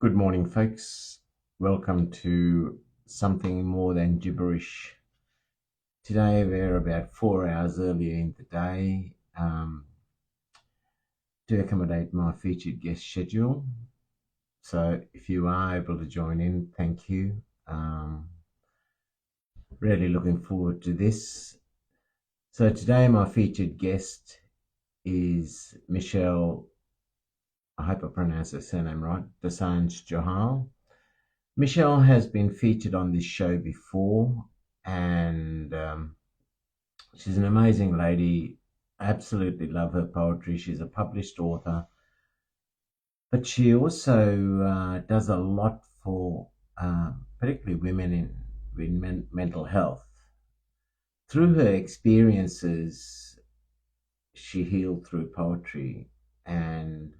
Good morning, folks. Welcome to Something More Than Gibberish. Today we're about 4 hours earlier in the day to accommodate my featured guest schedule. So if you are able to join in, thank you. Really looking forward to this. So today my featured guest is Michelle, I hope I pronounced her surname right, Dosanjh Johal. Michelle has been featured on this show before, and she's an amazing lady. I absolutely love her poetry. She's a published author, but she also does a lot for particularly women in mental health. Through her experiences, she healed through poetry, and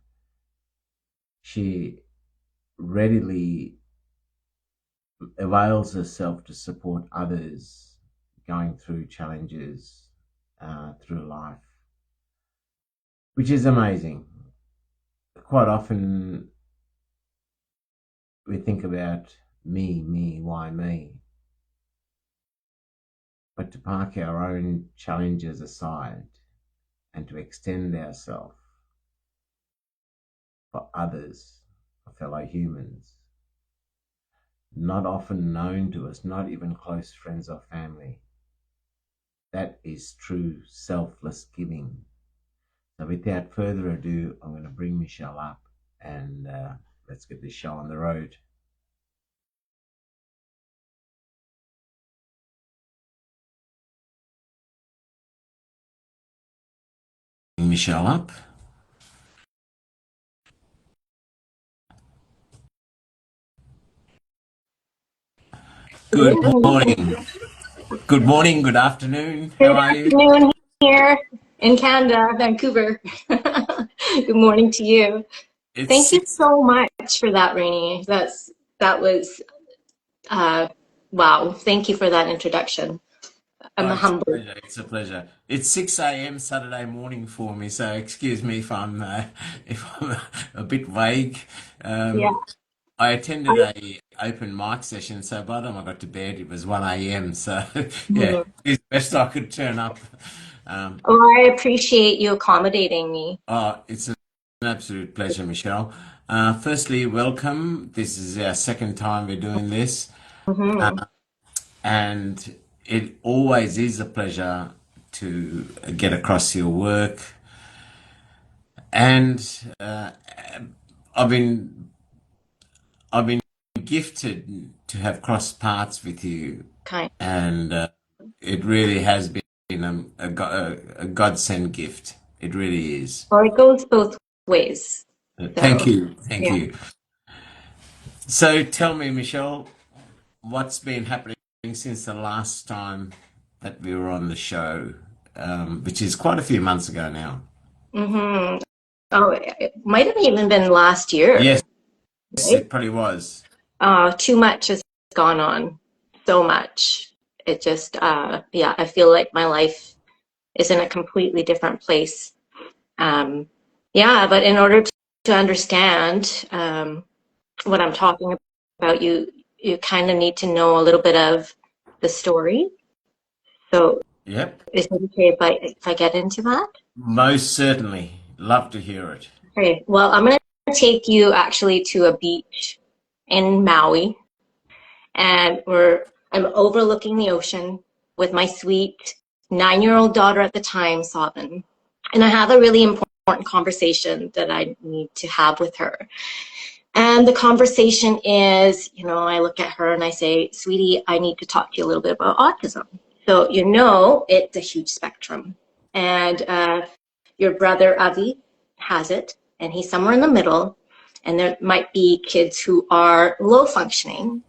she readily avails herself to support others going through challenges through life, which is amazing. Quite often we think about me, why me? But to park our own challenges aside and to extend ourselves for others, for fellow humans, not often known to us, not even close friends or family. That is true selfless giving. So without further ado, I'm going to bring Michelle up and let's get this show on the road. Michelle up. Good morning. Good morning, good afternoon. How are you? Good afternoon here in Canada, Vancouver. Good morning to you. Thank you so much for that, Rainey. That was wow. Thank you for that introduction. I'm humbled. It's a pleasure. It's 6 a.m. Saturday morning for me, so excuse me if I'm a bit vague. Yeah. I attended a open mic session, so by the time I got to bed, it was 1 a.m. So yeah, it's best I could turn up. Oh, I appreciate you accommodating me. It's an absolute pleasure, Michelle. Firstly, welcome. This is our second time we're doing this. And it always is a pleasure to get across your work. And I've been I've been gifted to have crossed paths with you, Kind. and it really has been a godsend gift. It really is. Well, it goes both ways. Thank So you, thank yeah. you. So tell me, Michelle, what's been happening since the last time that we were on the show, which is quite a few months ago now. Oh, it might have even been last Yes, year, right? it probably was. Too much has gone on, so much. It just, yeah, I feel like my life is in a completely different place. Yeah, but in order to understand what I'm talking about, you kind of need to know a little bit of the story. So Yep, is it okay if I get into that? most certainly. Love to hear it. Okay, well, I'm going to take you actually to a beach in Maui, and I'm overlooking the ocean with my sweet 9-year-old daughter at the time, Sabin. And I have a really important conversation that I need to have with her. And the conversation is, I look at her and I say, sweetie, I need to talk to you a little bit about autism. So, it's a huge spectrum. And your brother, Avi, has it, and he's somewhere in the middle. And there might be kids who are low functioning,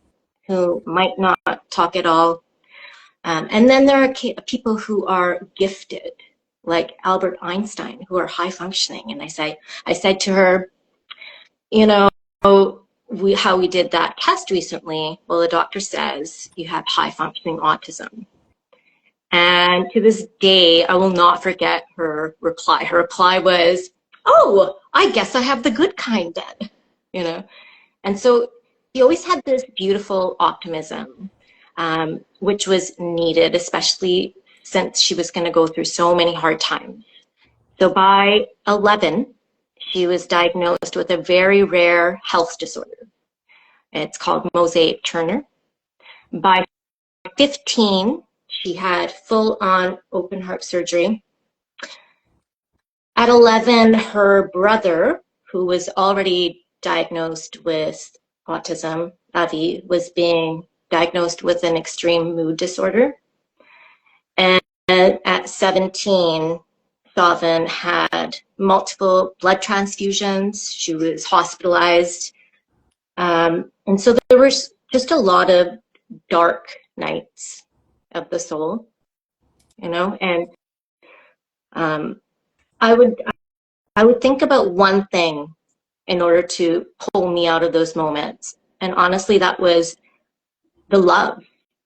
who might not talk at all. And then there are people who are gifted, like Albert Einstein, who are high functioning. And I said to her, how we did that test recently, well, the doctor says you have high functioning autism. And to this day, I will not forget her reply. Her reply was, oh, I guess I have the good kind then, And so he always had this beautiful optimism, which was needed, especially since she was going to go through so many hard times. So by 11, she was diagnosed with a very rare health disorder. It's called mosaic Turner. By 15, she had full-on open heart surgery. At 11, her brother, who was already diagnosed with autism, Avi, was being diagnosed with an extreme mood disorder. And at 17, Dosanjh had multiple blood transfusions. She was hospitalized. And so there was just a lot of dark nights of the soul, you know, and I would think about one thing in order to pull me out of those moments. And honestly, that was the love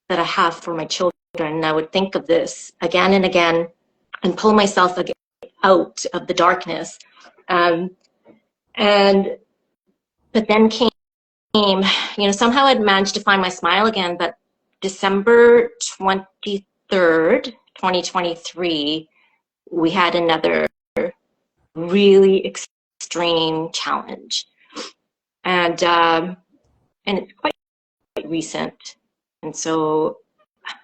that I have for my children. And I would think of this again and again and pull myself out of the darkness. But then came, somehow I'd managed to find my smile again, but December 23rd, 2023, we had another really extreme challenge. And it's quite recent. And so,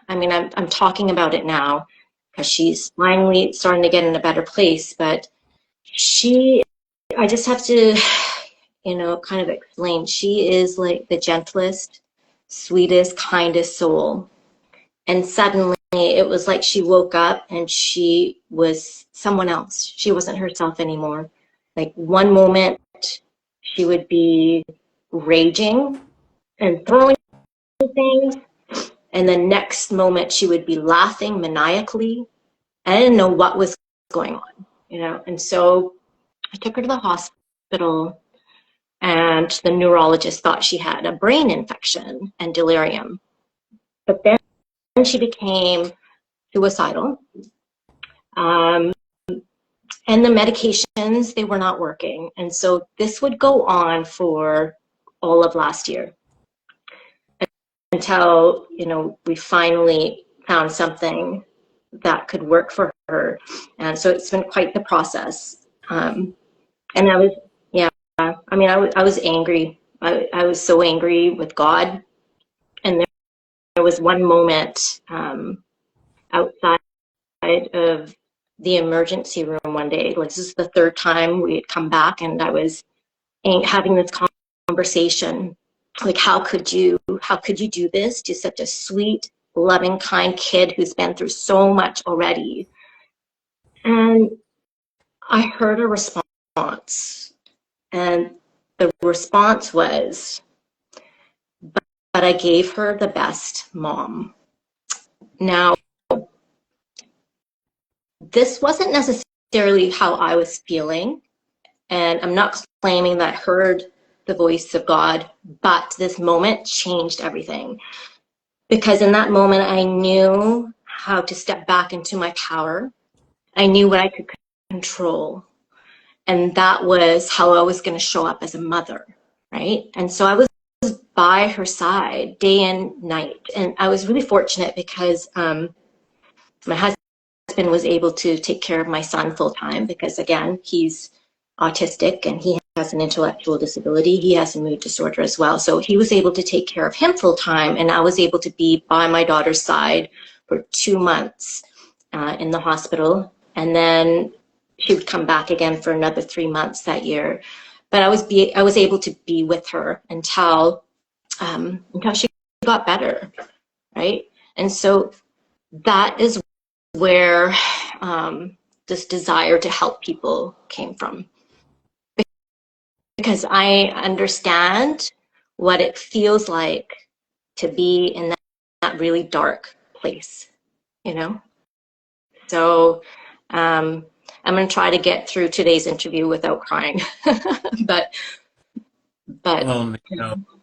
I'm talking about it now because she's finally starting to get in a better place, but I just have to, kind of explain, she is like the gentlest, sweetest, kindest soul. And suddenly it was like she woke up and she was someone else. She wasn't herself anymore. Like one moment she would be raging and throwing things, and the next moment she would be laughing maniacally. I didn't know what was going on, and so I took her to the hospital, and the neurologist thought she had a brain infection and delirium. But then she became suicidal. And the medications, they were not working. And so this would go on for all of last year until, we finally found something that could work for her. And so it's been quite the process. And I was, I was angry. I was so angry with God. And there was one moment outside of the emergency room one day. Like, this is the third time we had come back, and I was having this conversation. Like, how could you do this to such a sweet, loving, kind kid who's been through so much already? And I heard a response, and the response was, but I gave her the best mom. Now, this wasn't necessarily how I was feeling, and I'm not claiming that I heard the voice of God, but this moment changed everything. Because in that moment, I knew how to step back into my power. I knew what I could control. And that was how I was going to show up as a mother, right? And so I was by her side day and night. And I was really fortunate because my husband was able to take care of my son full time because, again, he's autistic and he has an intellectual disability. He has a mood disorder as well. So he was able to take care of him full time, and I was able to be by my daughter's side for 2 months in the hospital. And then she would come back again for another 3 months that year. But I was able to be with her until she got better, right? And so that is where this desire to help people came from. Because I understand what it feels like to be in that really dark place, So I'm going to try to get through today's interview without crying, but Well,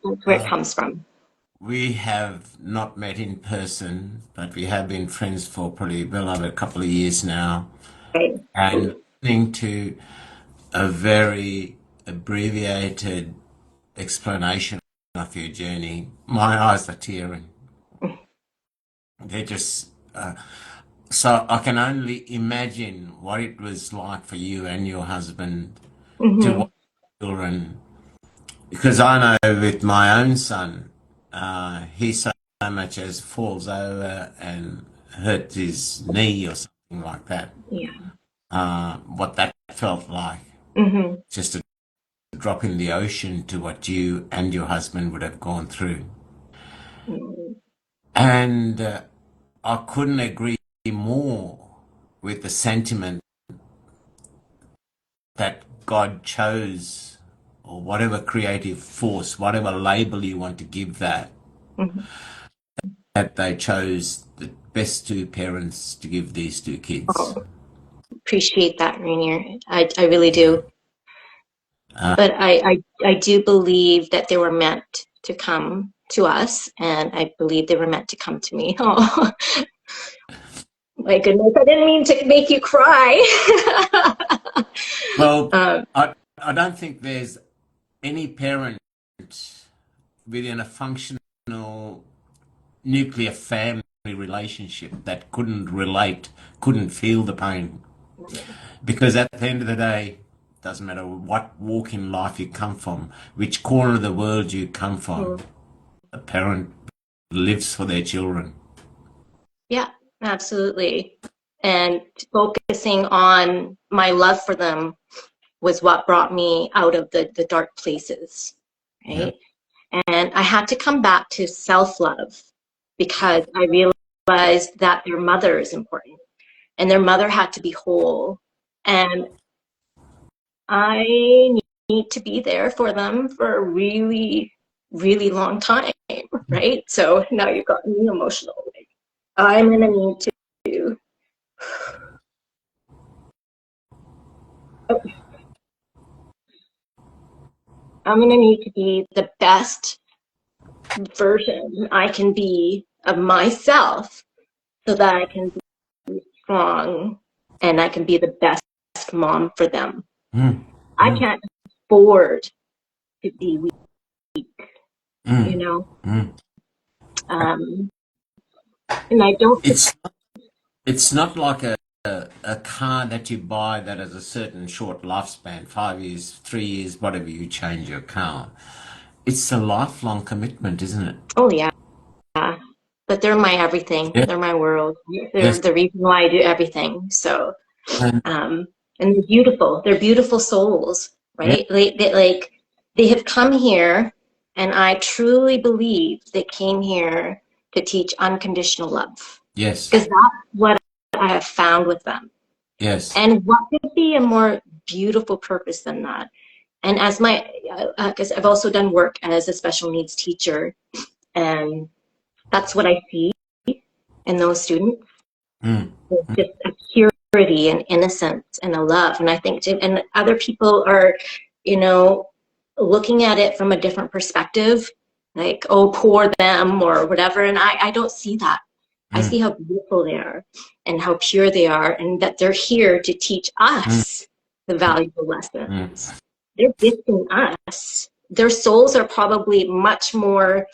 that's where it comes from. we have not met in person, but we have been friends for probably well over a couple of years now. Right. And listening to a very abbreviated explanation of your journey. My eyes are tearing. They're just so I can only imagine what it was like for you and your husband to Mm-hmm. watch children. Because I know with my own son, he so much as falls over and hurt his knee or something like that. Yeah. What that felt like, Mm-hmm. just a drop in the ocean to what you and your husband would have gone through. Mm-hmm. And I couldn't agree more with the sentiment that God chose, or whatever creative force, whatever label you want to give that, Mm-hmm. that they chose the best two parents to give these two Oh, kids. appreciate that, Rainier. I really Yeah. do. But I do believe that they were meant to come to us, and I believe they were meant to come to me. Oh, my goodness. I didn't mean to make you cry. Well, um, I don't think there's any parent within a functional nuclear family relationship that couldn't relate, couldn't feel the pain. Because at the end of the day, doesn't matter what walk in life you come from, which corner of the world you come from, a parent lives for their children. yeah, absolutely. And focusing on my love for them was what brought me out of the dark places, Yeah. right? And I had to come back to self-love because I realized that their mother is important and their mother had to be whole. And I need to be there for them for a really, really long time, right? So now you got me emotional. Like, I'm going to need to, I'm going to need to be the best version I can be of myself so that I can be strong and I can be the best mom for them. Mm, I mm, can't afford to be weak, you mm, know? mm. Um, and I don't, It's it's not like a car that you buy that has a certain short lifespan, 5 years, 3 years, whatever you change your car. It's a lifelong commitment, isn't it? oh yeah, but they're my everything. Yeah. They're my world. They're Yes. the reason why I do everything. So, And um, and they're beautiful. They're beautiful souls, yeah. right? They have come here, and I truly believe they came here to teach unconditional love Yes. because that's what I have found with them. Yes. And what could be a more beautiful purpose than that? And as my, because I've also done work as a special needs teacher, and that's what I see in those students. Mm, Just a purity and innocence and a love. And I think, and other people are, you know, looking at it from a different perspective, like, oh, poor them or whatever. And I don't see that. I mm, see how beautiful they are and how pure they are, and that they're here to teach mm, us the valuable mm. lessons. They're gifting us. Their souls are probably much more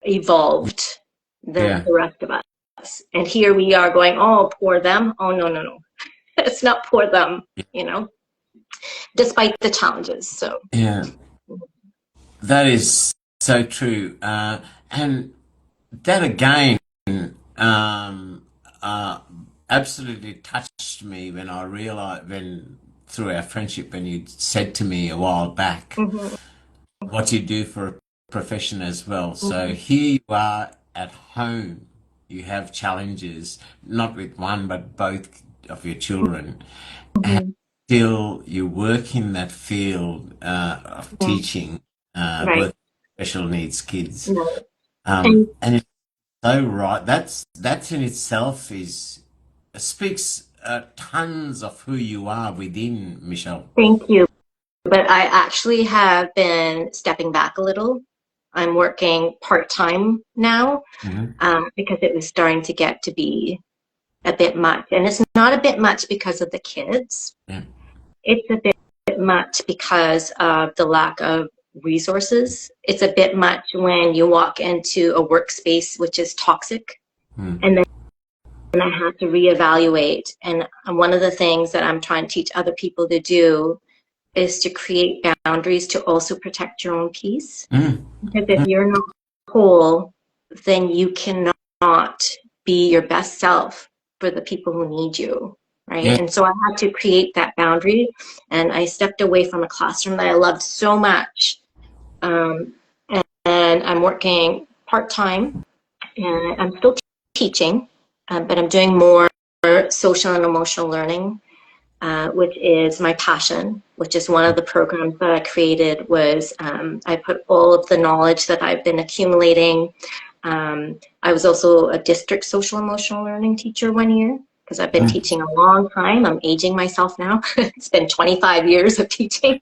evolved than Yeah. the rest of us. And here we are going, oh, poor them. Oh, no, no, no. It's not poor them, you know, despite the challenges. So, Yeah. That is so true. And that again um, uh, absolutely touched me when I realized, when through our friendship, when you said to me a while back mm-hmm, what you do for a profession as well. So mm-hmm, here you are at home, you have challenges, not with one, but both of your children. And mm-hmm, still you work in that field of yeah, teaching, right. work with special needs kids. Right. And And it's so right. That's in itself is speaks tons of who you are within, Michelle. thank you. But I actually have been stepping back a little. I'm working part-time now Hmm. because it was starting to get to be a bit much. And it's not a bit much because of the kids. Yeah. It's a bit much because of the lack of resources. It's a bit much when you walk into a workspace which is toxic, and then I have to reevaluate. And one of the things that I'm trying to teach other people to do is to create boundaries to also protect your own peace. Because if you're not whole, then you cannot be your best self for the people who need you, right? Yeah. And so I had to create that boundary, and I stepped away from a classroom that I loved so much. And I'm working part-time, and I'm still teaching, but I'm doing more social and emotional learning, which is my passion, which is one of the programs that I created. Was I put all of the knowledge that I've been accumulating. I was also a district social emotional learning teacher 1 year, because I've been teaching a long time. I'm aging myself now. It's been 25 years of teaching.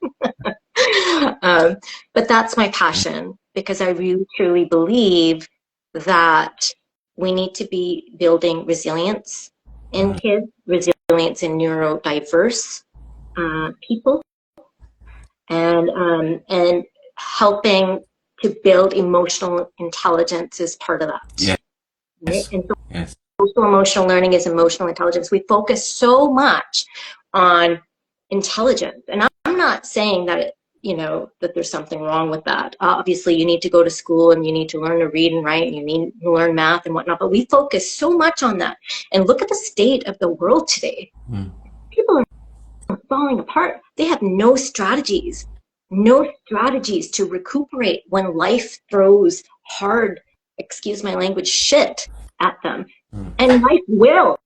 But that's my passion, because I really truly believe that we need to be building resilience in kids, resilience in neurodiverse people, and helping to build emotional intelligence is part of that. Yes. Right? And so Yes. social emotional learning is emotional intelligence. We focus so much on intelligence, and I'm not saying that that there's something wrong with that. Obviously, you need to go to school and you need to learn to read and write, and you need to learn math and whatnot. But we focus so much on that, and look at the state of the world today. People are falling apart. They have no strategies to recuperate when life throws hard, excuse my language, shit at them. And life will,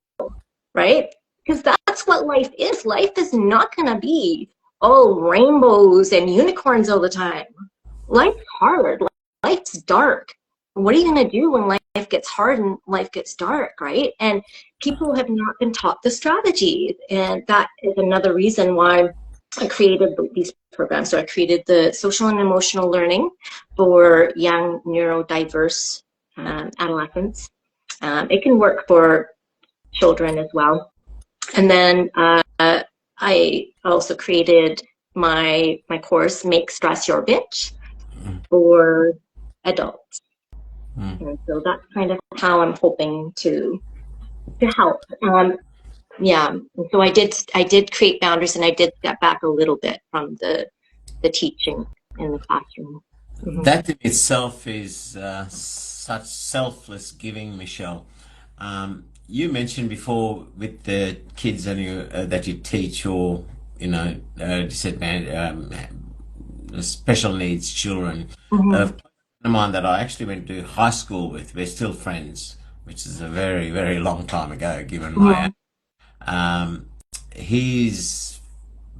right? Because that's what life is. Life is not going to be rainbows and unicorns all the time. Life's hard. Life's dark. What are you going to do when life gets hard and life gets dark, right? And people have not been taught the strategies. And that is another reason why I created these programs. So I created the social and emotional learning for young neurodiverse adolescents. It can work for children as well. And then I also created my course, Make Stress Your Bitch, for adults. And so that's kind of how I'm hoping to help. Yeah, and so I did create boundaries, and I did step back a little bit from the teaching in the classroom. That in itself is such selfless giving, Michelle. You mentioned before with the kids and that you teach, or special needs children. A friend of mine that I actually went to high school with, we're still friends, which is a very, very long time ago, given my age. His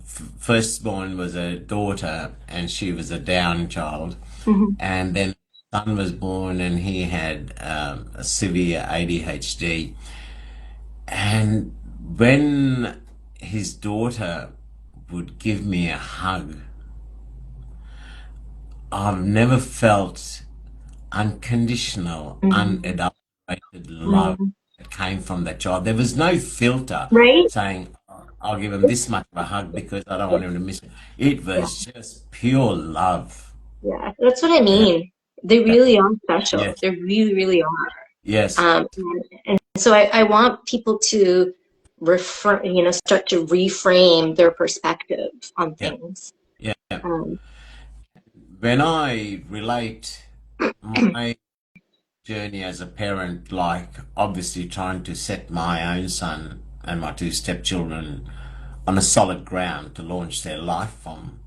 firstborn was a daughter, and she was a Down child. And then son was born, and he had a severe ADHD. And when his daughter would give me a hug, I've never felt unconditional, unadulterated love that came from that child. There was no filter Right? saying, I'll give him this much of a hug because I don't want him to miss it. It was just pure love. Yeah, that's what I mean. They really are special. Yes. They really, really are. Yes. And so I want people to start to reframe their perspective on Yeah. things. Yeah. Um, When I relate my journey as a parent, like obviously trying to set my own son and my two stepchildren on a solid ground to launch their life from,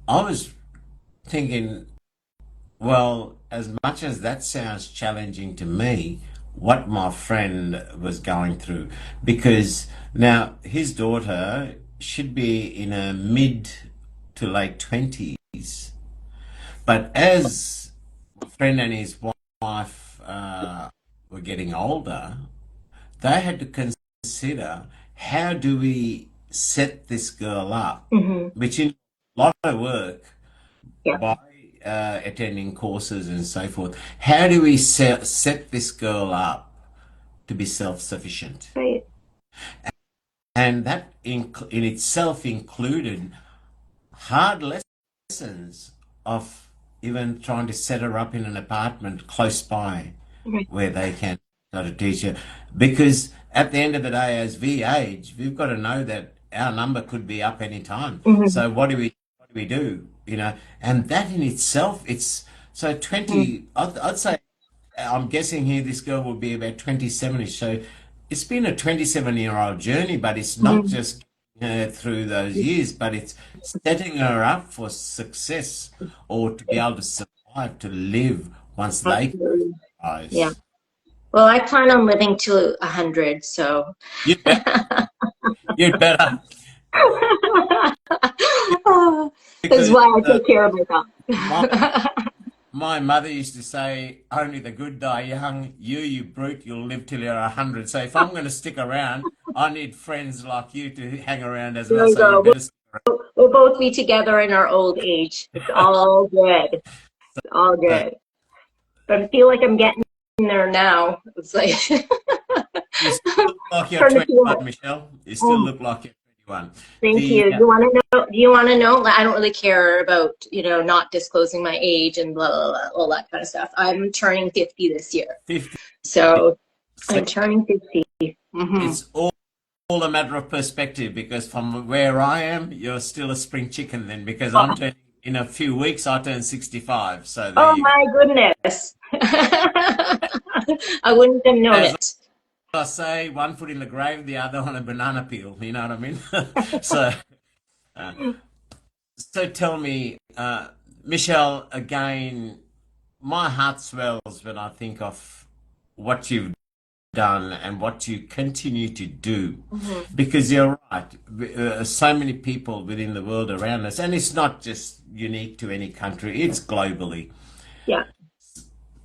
I was thinking, well, as much as that sounds challenging to me, what my friend was going through, because now his daughter should be in a mid to late 20s, but as my friend and his wife were getting older, they had to consider, how do we set this girl up, which in a lot of work yeah, by attending courses and so forth. How do we set this girl up to be self-sufficient? right. And that in itself included hard lessons of even trying to set her up in an apartment close by where they can go to teach her. Because at the end of the day, as we age, we've got to know that our number could be up any time. So what do we do? You know, and that in itself, it's so 20, I'd say, I'm guessing here this girl will be about 27ish. So it's been a 27-year-old journey, but it's not just her through those years, but it's setting her up for success or to be able to survive, to live once they Absolutely. Yeah. rise. Well, I plan on living to 100, so. You'd better, you'd better, That's because why I take care of myself. my my mother used to say, "Only the good die young. You brute, you'll live till you're 100." So if I'm going to stick around, I need friends like you to hang around as There well. we So you go. better stick We'll both be together in our old age. It's all good. It's all around. good. But I feel like I'm getting there now. It's like You still look like you're turn the 21, Michelle. You still Oh, look like you're 21. thank The you. You want to know? Do you want to know? I don't really care about, not disclosing my age and blah, blah, blah, all that kind of stuff. I'm turning 50 this year. 50, So so I'm turning 50. it's all a matter of perspective because from where I am, you're still a spring chicken then because I'm turning, in a few weeks, I turn 65. So there Oh you go. my goodness. I wouldn't have known As it. I say, one foot in the grave, the other on a banana peel. You know what I mean? So, uh, so tell me, Michelle, again, my heart swells when I think of what you've done and what you continue to do because you're right, so many people within the world around us, and it's not just unique to any country, it's globally. Yeah.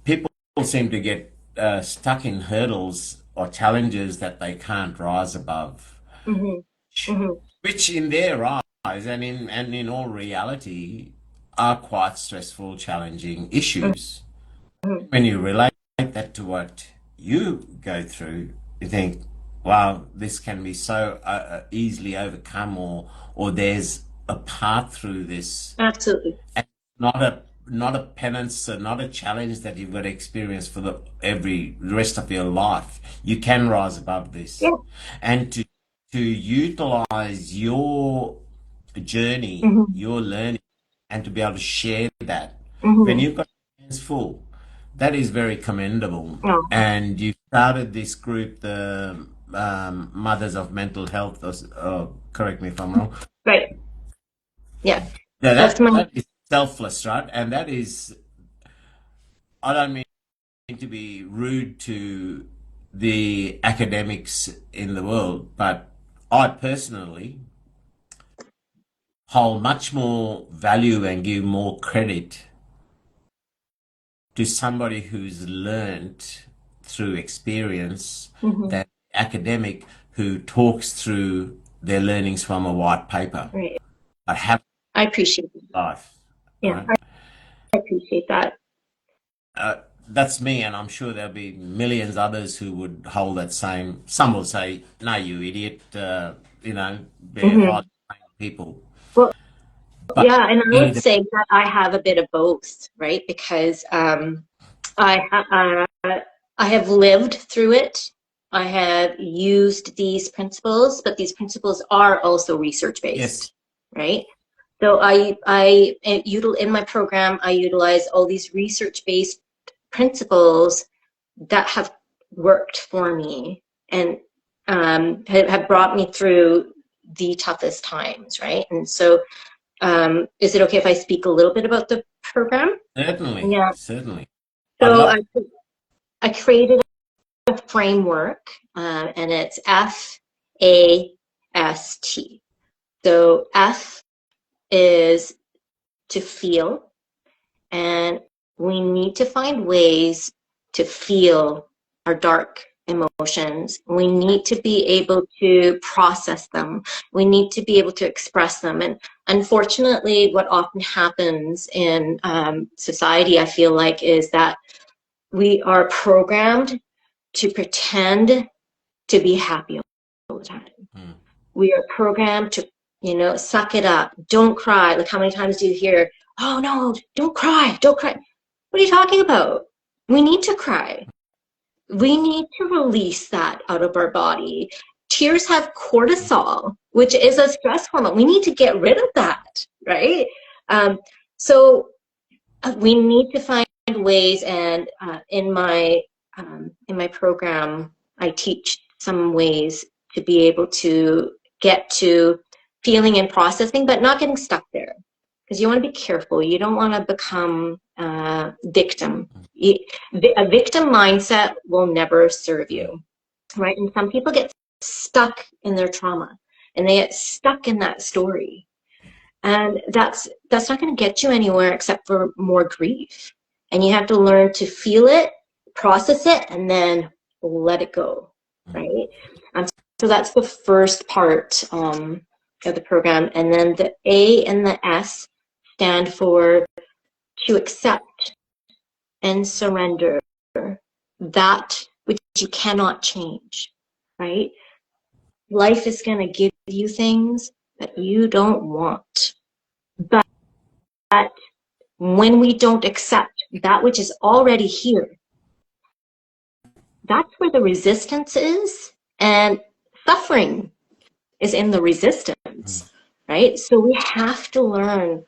People seem to get stuck in hurdles or challenges that they can't rise above, hmm hmm which in their eyes and in all reality are quite stressful, challenging issues. When you relate that to what you go through, you think, wow, this can be so easily overcome, or there's a path through this, Absolutely. and not a penance, not a challenge that you've got to experience for the rest of your life. You can rise above this, Yeah. and to utilize your journey, hmm your learning, and to be able to share that when hmm you've got your hands full, that is very commendable. Oh, And you started this group, the Mothers of Mental Health, correct me if I'm wrong. right. Yeah. Yeah, That's that my, that is selfless, right? And that is, I don't mean to be rude to the academics in the world, but I personally hold much more value and give more credit to somebody who's learned through experience hmm than academic who talks through their learnings from a white paper. right. I have I appreciate it. life, Yeah. right? I appreciate that. That's me, and I'm sure there'll be millions others who would hold that same. Some will say, "No, you idiot," they're hmm highly trained people. Well, But yeah, and I would either, say that I have a bit of both, right? Because I have lived through it. I have used these principles, but these principles are also research yes, based, right? So in my program, I utilize all these research based principles that have worked for me and have brought me through the toughest times, right? And so, is it okay if I speak a little bit about the program? certainly, Yeah. certainly. I'd So love. I created a framework, and it's FAST. So F is to feel, and we need to find ways to feel our dark emotions. We need to be able to process them. We need to be able to express them. And unfortunately, what often happens in society, I feel like, is that we are programmed to pretend to be happy all the time. Hmm. We are programmed to, suck it up. Don't cry. Like, how many times do you hear, oh no, don't cry, don't cry. What are you talking about? We need to cry. We need to release that out of our body. Tears have cortisol, which is a stress hormone. We need to get rid of that, right? So we need to find ways, and in my program, I teach some ways to be able to get to feeling and processing, but not getting stuck there. Because you want to be careful. You don't want to become a victim. A victim mindset will never serve you, right? And some people get stuck in their trauma, and they get stuck in that story. And that's not going to get you anywhere except for more grief. And you have to learn to feel it, process it, and then let it go, right? So that's the first part of the program. And then the A and the S stand for to accept and surrender that which you cannot change, right? Life is going to give you things that you don't want. But when we don't accept that which is already here, that's where the resistance is, and suffering is in the resistance, right? So we have to learn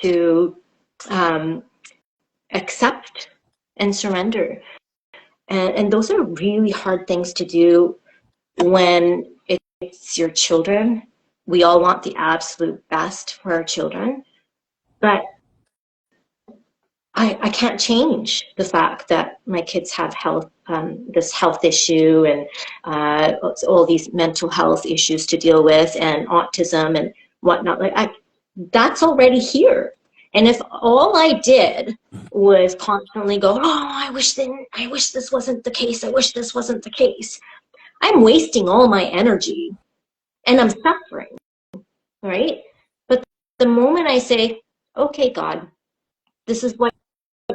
to accept and surrender. And those are really hard things to do when it's your children. We all want the absolute best for our children, but I can't change the fact that my kids have this health issue, and all these mental health issues to deal with, and autism and whatnot. That's already here. And if all I did was constantly go, oh, I wish this wasn't the case. I wish this wasn't the case. I'm wasting all my energy, and I'm suffering, right? But the moment I say, okay, God, this is what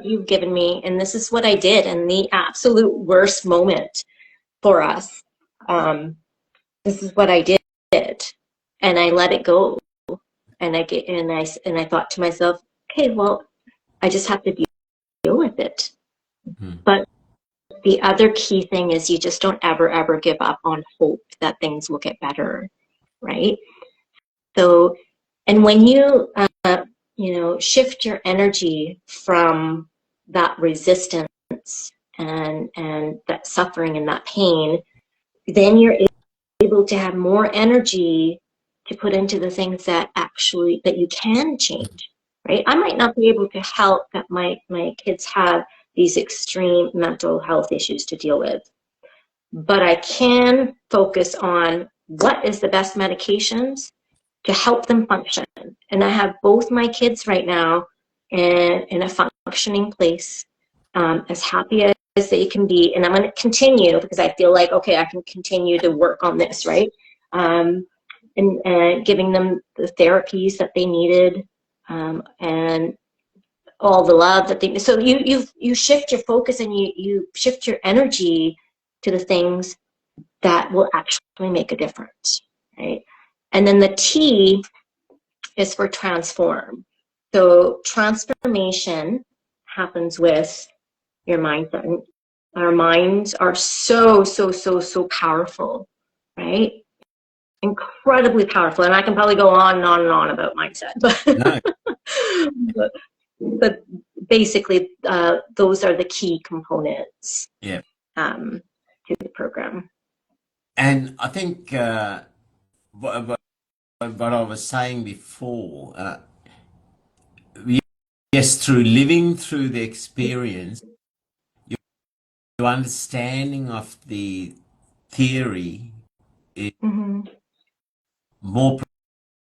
you've given me, and this is what I did in the absolute worst moment for us. This is what I did, and I let it go. And I thought to myself, okay, well, I just have to deal with it. But the other key thing is you just don't ever give up on hope that things will get better, right? So, and when you shift your energy from that resistance and that suffering and that pain, then you're able to have more energy to put into the things that you can change, right? I might not be able to help that my kids have these extreme mental health issues to deal with, but I can focus on what is the best medications to help them function. And I have both my kids right now in a functioning place, as happy as they can be. And I'm going to continue because I feel like, okay, I can continue to work on this, right? And giving them the therapies that they needed, and all the love that they. So you shift your focus, and you shift your energy to the things that will actually make a difference, right? And then the T is for transform. So transformation happens with your mindset. Our minds are so powerful, right? Incredibly powerful. And I can probably go on and on and on about mindset, but, but basically those are the key components to the program. And I think what I was saying before, yes, through living through the experience, your understanding of the theory is more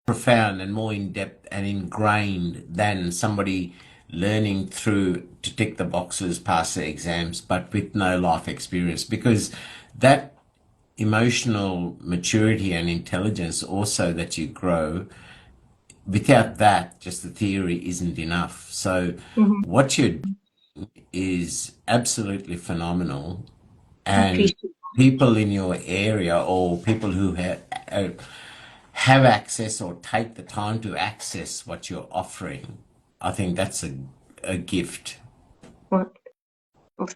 profound and more in-depth and ingrained than somebody learning through to tick the boxes, pass the exams, but with no life experience, because that emotional maturity and intelligence also that you grow, without that, just the theory isn't enough. So what you're doing is absolutely phenomenal, and people in your area or people who have access or take the time to access what you're offering, I think that's a gift. Well,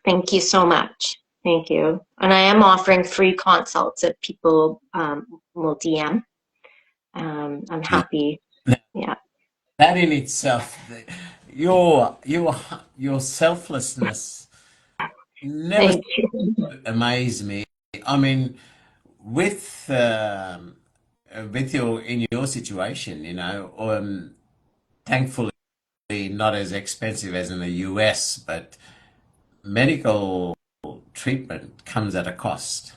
thank you so much. Thank you. And I am offering free consults if people will DM. I'm happy. Yeah. That in itself, your selflessness never Thank you. amazed me. I mean, with in your situation, you know, thankfully not as expensive as in the US, but medical treatment comes at a cost.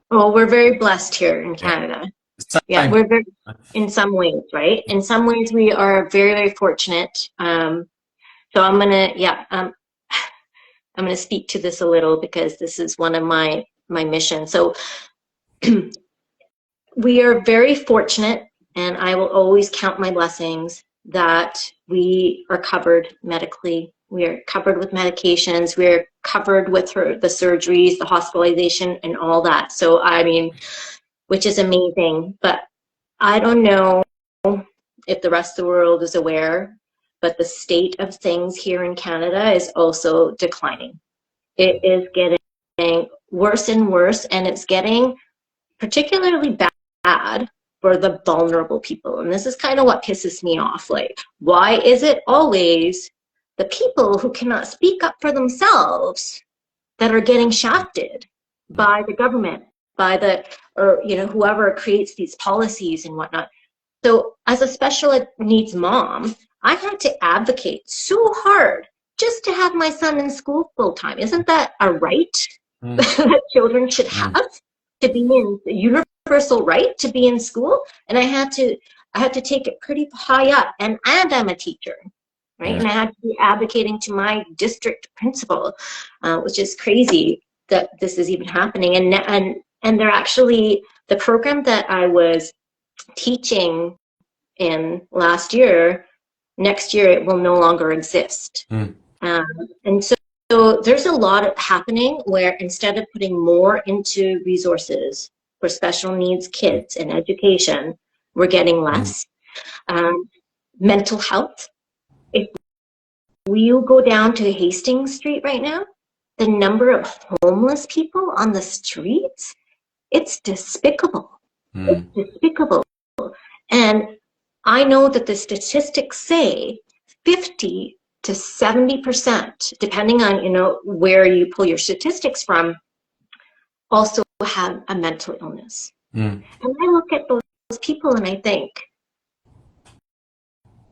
Well, we're very blessed here in Yeah. Canada. So Yeah, we're very, in some ways, right? In some ways, we are very, very fortunate. So I'm gonna, yeah, I'm gonna speak to this a little because this is one of my missions. So we are very fortunate, and I will always count my blessings that we are covered medically. We are covered with medications. We're covered with the surgeries, the hospitalization, and all that. So I mean, which is amazing. But I don't know if the rest of the world is aware, but the state of things here in Canada is also declining. It is getting worse and worse, and it's getting particularly bad for the vulnerable people. And this is kind of what pisses me off. Like, why is it always the people who cannot speak up for themselves that are getting shafted by the government, by the, or, you know, whoever creates these policies and whatnot? So as a special needs mom, I had to advocate so hard just to have my son in school full time. Isn't that a right that children should have, to be in the universal right to be in school? And I had to take it pretty high up, and I'm a teacher, right? Yeah. And I had to be advocating to my district principal, which is crazy that this is even happening. And they're actually, the program that I was teaching in last year, next year it will no longer exist. And so there's a lot happening where instead of putting more into resources for special needs kids and education, we're getting less. Mental health. If you go down to Hastings Street right now, the number of homeless people on the streets, it's despicable. It's despicable. And I know that the statistics say 50 to 70%, depending on, you know, where you pull your statistics from, also have a mental illness. And I look at those people and I think,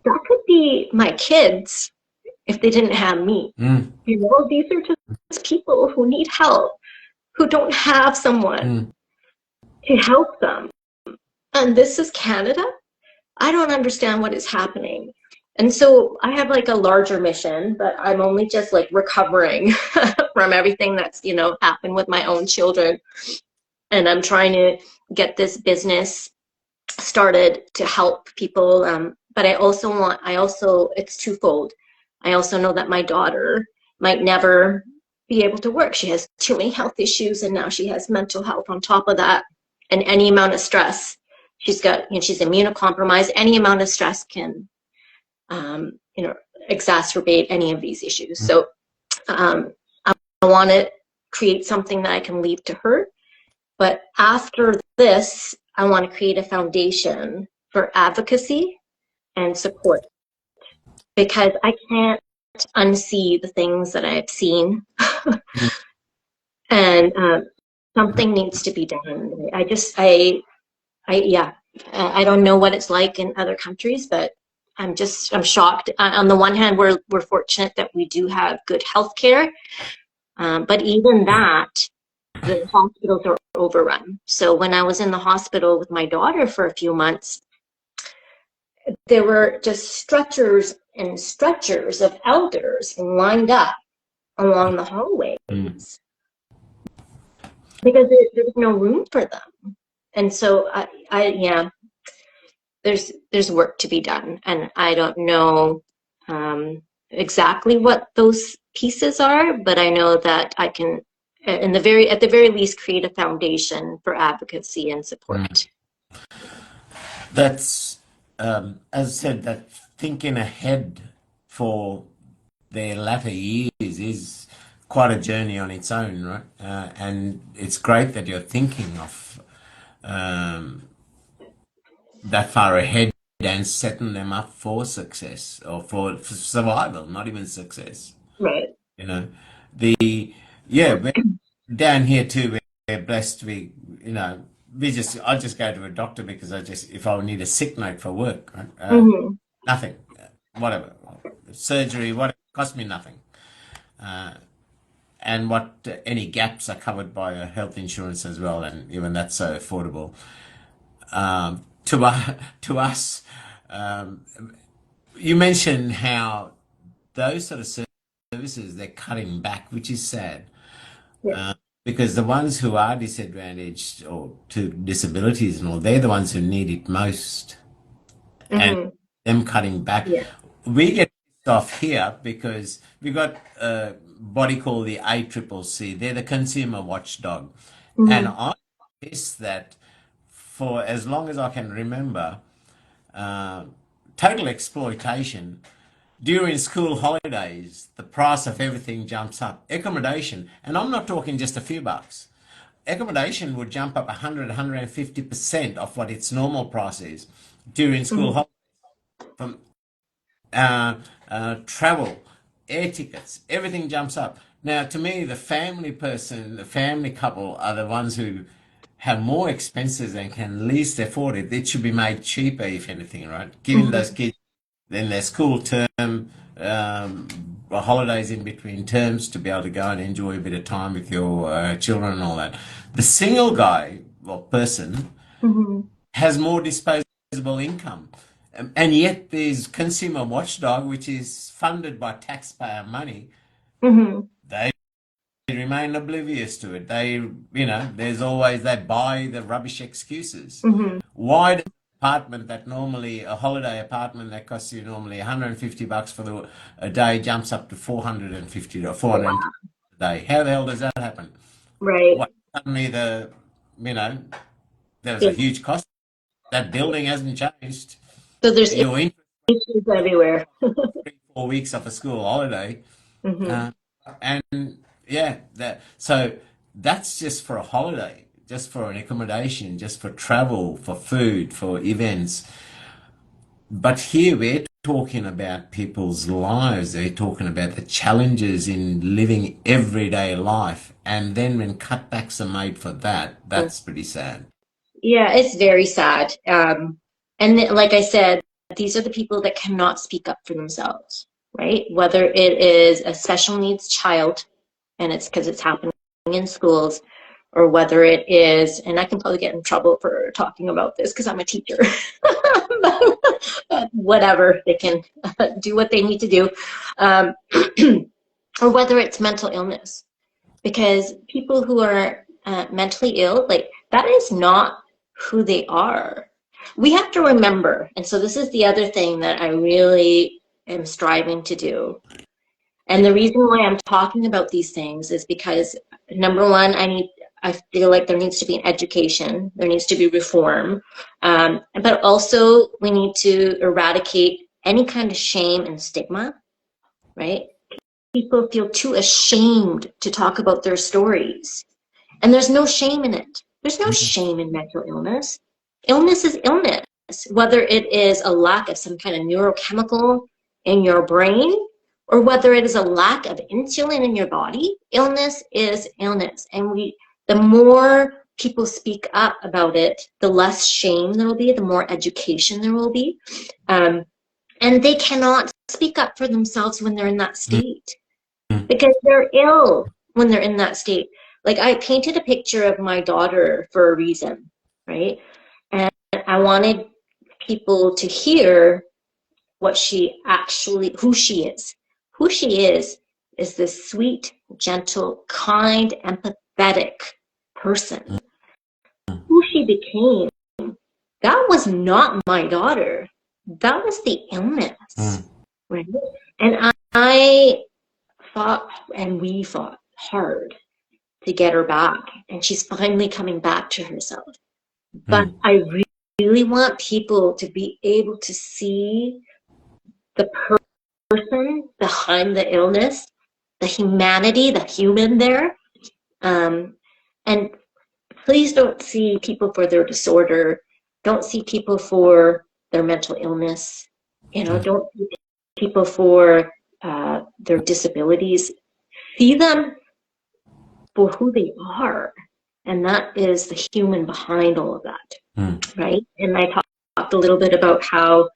that could be my kids if they didn't have me. You know, these are just people who need help, who don't have someone to help them. And this is Canada? I don't understand what is happening. And so I have like a larger mission, but I'm only just like recovering from everything that's, you know, happened with my own children. And I'm trying to get this business started to help people. But I also, it's twofold. I also know that my daughter might never be able to work. She has too many health issues, and now she has mental health on top of that. And any amount of stress, she's got, you know, she's immunocompromised. Any amount of stress can, you know, exacerbate any of these issues. So I want to create something that I can leave to her. But after this, I want to create a foundation for advocacy and support, because I can't unsee the things that I've seen. And something needs to be done. I don't know what it's like in other countries, but I'm shocked. On the one hand, we're fortunate that we do have good health care, but even that, the hospitals are overrun. So when I was in the hospital with my daughter for a few months, there were just stretchers and stretchers of elders lined up along the hallways because there's no room for them. And so there's work to be done, and I don't know exactly what those pieces are, but I know that I can, at the very least, create a foundation for advocacy and support. That's, as I said, that thinking ahead for their latter years is quite a journey on its own, right? And it's great that you're thinking of um, that far ahead and setting them up for success or for survival, not even success. Right. You know, the yeah, we're down here too. We're blessed. I just go to a doctor because if I need a sick note for work, right? Hmm. Nothing, whatever, surgery, whatever, cost me nothing. And what any gaps are covered by a health insurance as well, and even that's so affordable. To us, um, you mentioned how those sort of services they're cutting back, which is sad. Yeah. Because the ones who are disadvantaged or to disabilities and all, they're the ones who need it most. And Hmm. them cutting back. Yeah. We get pissed off here because we got a body called the ACCC. They're the consumer watchdog. And Hmm. I guess that for as long as I can remember, uh, total exploitation. During school holidays, the price of everything jumps up. Accommodation, and I'm not talking just a few bucks. Accommodation would jump up 100, 150% of what its normal price is during school Hmm. holidays. From uh, travel, air tickets, everything jumps up. Now, to me, the family couple are the ones who have more expenses and can least afford it. It should be made cheaper, if anything, right? Giving those Hmm. kids then their school term, um, holidays in between terms to be able to go and enjoy a bit of time with your children and all that. The single guy or person Hmm. has more disposable income. And yet there's consumer watchdog, which is funded by taxpayer money. Hmm. They remain oblivious to it. There's always, they buy the rubbish excuses. Hmm. Why does a holiday apartment that costs you normally 150 bucks for a day jumps up to 450 or Oh, 400 wow. a day? How the hell does that happen? Right. What, suddenly you know, there was a Yeah. huge cost. That building hasn't changed. So there's Your interest issues everywhere. 3, 4 weeks of a school holiday. Hmm. Uh, and yeah, so that's just for a holiday, just for an accommodation, just for travel, for food, for events. But here we're talking about people's lives. They're talking about the challenges in living everyday life. And then when cutbacks are made for that, that's pretty sad. Yeah, it's very sad. Like I said, these are the people that cannot speak up for themselves, right? Whether it is a special needs child, and it's because it's happening in schools, or whether it is, and I can probably get in trouble for talking about this because I'm a teacher, but whatever, they can do what they need to do, um, or whether it's mental illness, because people who are mentally ill, like that is not who they are. We have to remember, and so this is the other thing that I really am striving to do. And the reason why I'm talking about these things is because number one, I feel like there needs to be an education, there needs to be reform, but also we need to eradicate any kind of shame and stigma, right? People feel too ashamed to talk about their stories. And there's no shame in it. There's no shame in mental illness. Illness is illness, whether it is a lack of some kind of neurochemical in your brain or whether it is a lack of insulin in your body. Illness is illness. And the more people speak up about it, the less shame there will be, the more education there will be. Um, and they cannot speak up for themselves when they're in that state because they're ill when they're in that state. Like I painted a picture of my daughter for a reason, right? And I wanted people to hear what she actually, who she is. Who she is this sweet, gentle, kind, empathetic person. Who she became, that was not my daughter. That was the illness, Mm, right? And I fought and we fought hard to get her back, and she's finally coming back to herself. But mm, I really want people to be able to see the person behind the illness, the humanity, the human there. And please don't see people for their disorder. Don't see people for their mental illness. Don't see people for their disabilities. See them for who they are. And that is the human behind all of that, right? And I talked a little bit about how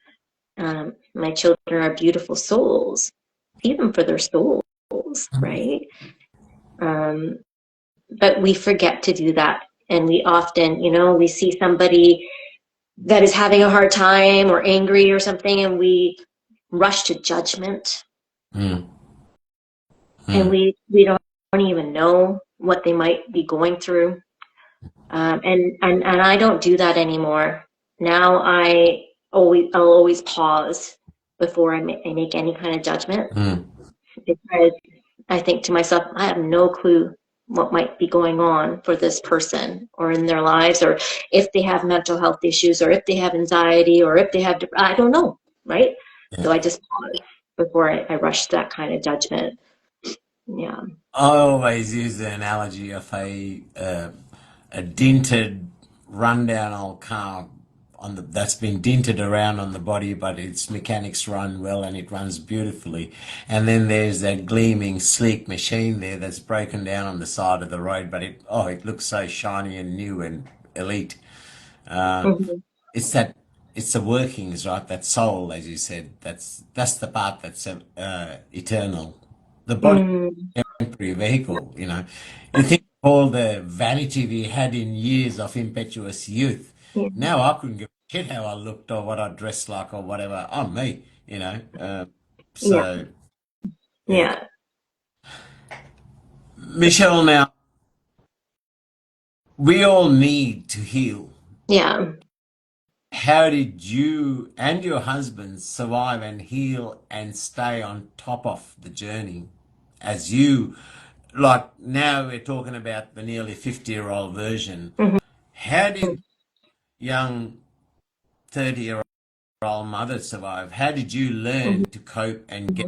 my children are beautiful souls. See them for their souls, right? But we forget to do that. And we often, we see somebody that is having a hard time or angry or something, and we rush to judgment. And we don't even know what they might be going through. And I don't do that anymore. Now I'll always pause before I make any kind of judgment, because I think to myself, I have no clue what might be going on for this person or in their lives, or if they have mental health issues, or if they have anxiety, or if they have, I don't know, right? Yeah. So I just pause before I rush that kind of judgment. Yeah. I always use the analogy of a dented, rundown old car that's been dented around on the body, but its mechanics run well and it runs beautifully. And then there's that gleaming, sleek machine there that's broken down on the side of the road, but it looks so shiny and new and elite. It's the workings, right? That soul, as you said, that's the part that's eternal. The body is a temporary vehicle, You think of all the vanity we had in years of impetuous youth. Yeah. Now I couldn't give a shit how I looked or what I dressed like or whatever. I'm me, So, yeah. Michelle, now, we all need to heal. Yeah. How did you and your husband survive and heal and stay on top of the journey? As you, like now we're talking about the nearly 50-year-old version. How did young 30-year-old mother survive? How did you learn to cope and get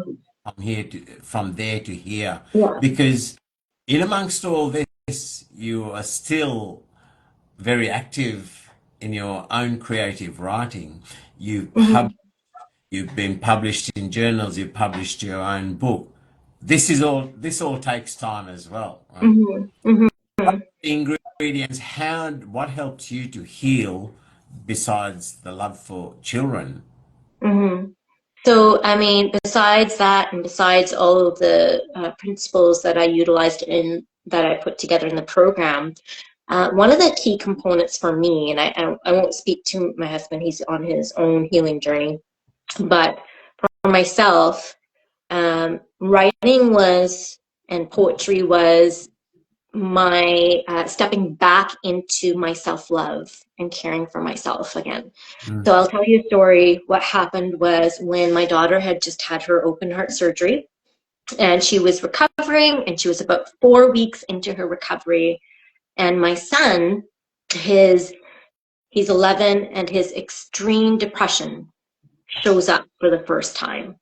from there to here? Yeah. Because in amongst all this, you are still very active in your own creative writing. You've been published in journals. You've published your own book. This all takes time as well, right? Ingredients. What helped you to heal besides the love for children? So, I mean, besides that, and besides all of the principles that I utilized that I put together in the program, one of the key components for me, and I won't speak to my husband, he's on his own healing journey, but for myself, writing and poetry was my stepping back into my self-love and caring for myself again. So I'll tell you a story. What happened was when my daughter had just had her open heart surgery, and she was recovering, and she was about 4 weeks into her recovery, and my son, he's 11, and his extreme depression shows up for the first time.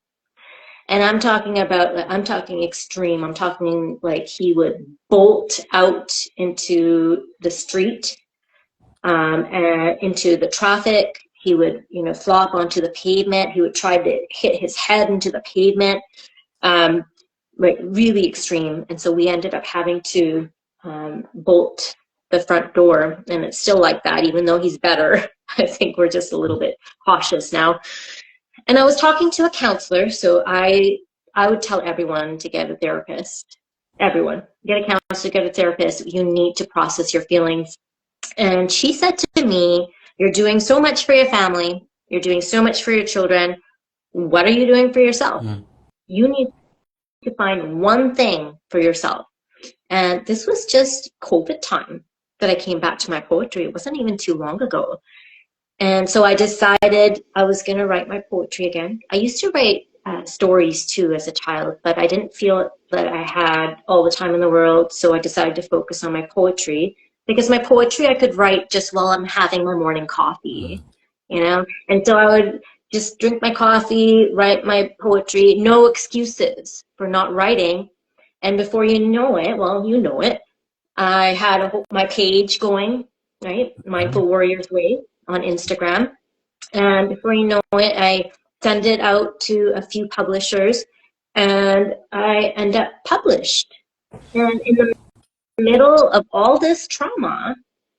And I'm talking extreme. I'm talking like he would bolt out into the street, and into the traffic. He would, flop onto the pavement. He would try to hit his head into the pavement, like really extreme. And so we ended up having to bolt the front door, and it's still like that, even though he's better. I think we're just a little bit cautious now. And I was talking to a counselor, so I would tell everyone to get a therapist. Everyone, get a counselor, get a therapist. You need to process your feelings. And she said to me, "You're doing so much for your family. You're doing so much for your children. What are you doing for yourself? You need to find one thing for yourself." And this was just COVID time that I came back to my poetry. It wasn't even too long ago. And so I decided I was going to write my poetry again. I used to write stories too as a child, but I didn't feel that I had all the time in the world. So I decided to focus on my poetry because my poetry I could write just while I'm having my morning coffee, you know? And so I would just drink my coffee, write my poetry, no excuses for not writing. And before you know it, well, you know it, I had my page going, right? Mindful Warriors Way on Instagram. And before you know it, I send it out to a few publishers and I end up published. And in the middle of all this trauma,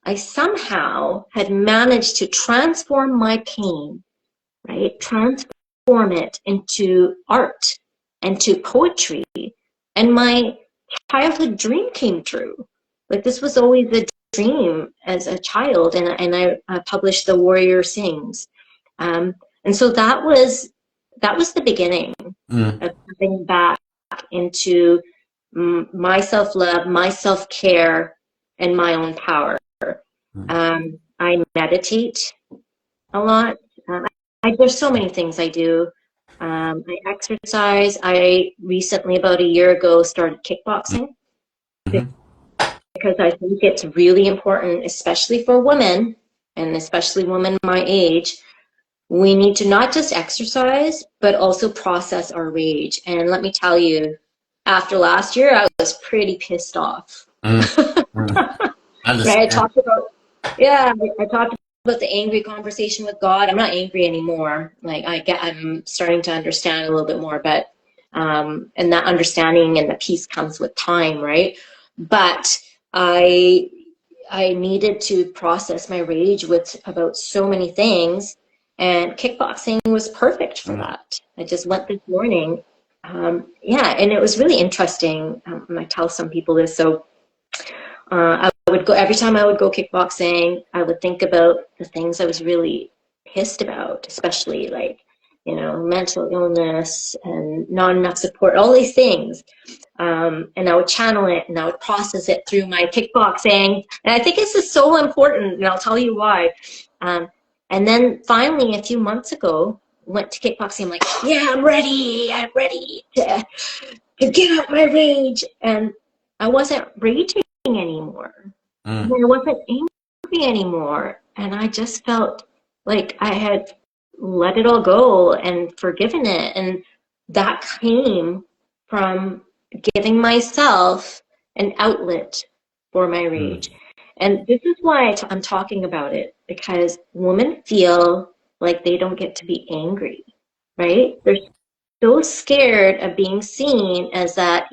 I somehow had managed to transform my pain, right? Transform it into art and to poetry. And my childhood dream came true. Like, this was always a dream as a child, and I published The Warrior Sings. And so that was the beginning of coming back into my self-love, my self-care, and my own power. I meditate a lot. There's so many things I do. I exercise. I recently, about a year ago, started kickboxing because I think it's really important, especially for women, and especially women my age. We need to not just exercise, but also process our rage. And let me tell you, after last year, I was pretty pissed off. Right? I talked about the angry conversation with God. I'm not angry anymore. Like, I'm starting to understand a little bit more, but and that understanding and the peace comes with time, right? But I needed to process my rage about so many things, and kickboxing was perfect for that. I just went this morning. And it was really interesting. I tell some people this. So I would go, every time I would go kickboxing, I would think about the things I was really pissed about, especially like, mental illness and not enough support, all these things. And I would channel it and I would process it through my kickboxing. And I think this is so important, and I'll tell you why. And then finally, a few months ago, went to kickboxing. I'm like, yeah, I'm ready to get out my rage. And I wasn't raging anymore. I wasn't angry anymore. And I just felt like I had let it all go and forgiven it. And that came from giving myself an outlet for my rage. And this is why I'm talking about it, because women feel like they don't get to be angry, right? They're so scared of being seen as that,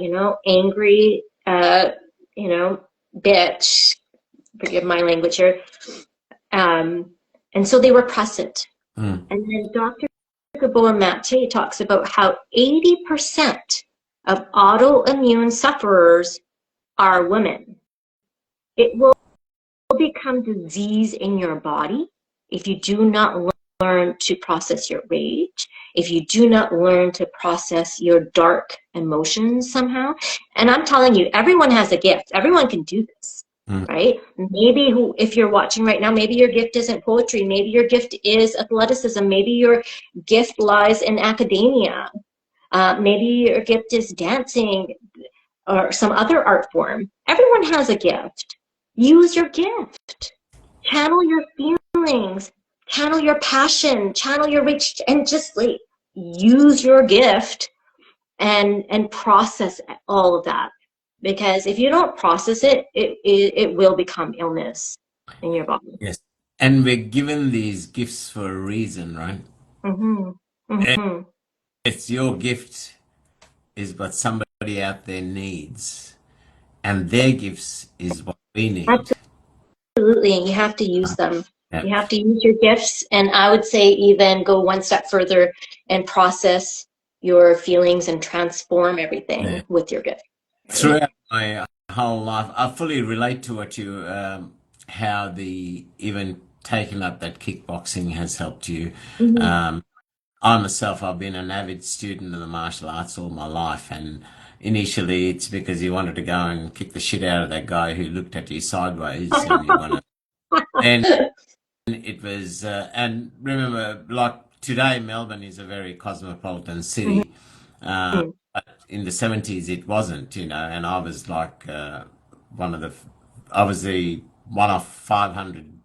angry, bitch, forgive my language here. And so they repress it. And then Dr. Gabor Mate talks about how 80% of autoimmune sufferers are women. It will become disease in your body if you do not learn to process your rage, if you do not learn to process your dark emotions somehow. And I'm telling you, everyone has a gift. Everyone can do this, right? Maybe if you're watching right now, maybe your gift isn't poetry. Maybe your gift is athleticism. Maybe your gift lies in academia. Maybe your gift is dancing or some other art form. Everyone has a gift. Use your gift. Channel your feelings. Channel your passion. Channel your rage, and just like use your gift and process all of that. Because if you don't process it, it will become illness in your body. Yes. And we're given these gifts for a reason, right? And it's your gift is what somebody out there needs, and their gifts is what we need. Absolutely, and you have to use them. Yeah. You have to use your gifts, and I would say even go one step further and process your feelings and transform everything with your gift. Throughout my whole life, I fully relate to what you, how even taking up that kickboxing has helped you. I myself, I've been an avid student of the martial arts all my life, and initially it's because you wanted to go and kick the shit out of that guy who looked at you sideways, and you want to. And it was, and remember, like today, Melbourne is a very cosmopolitan city. But in the 70s, it wasn't, and I was like I was the one of 500.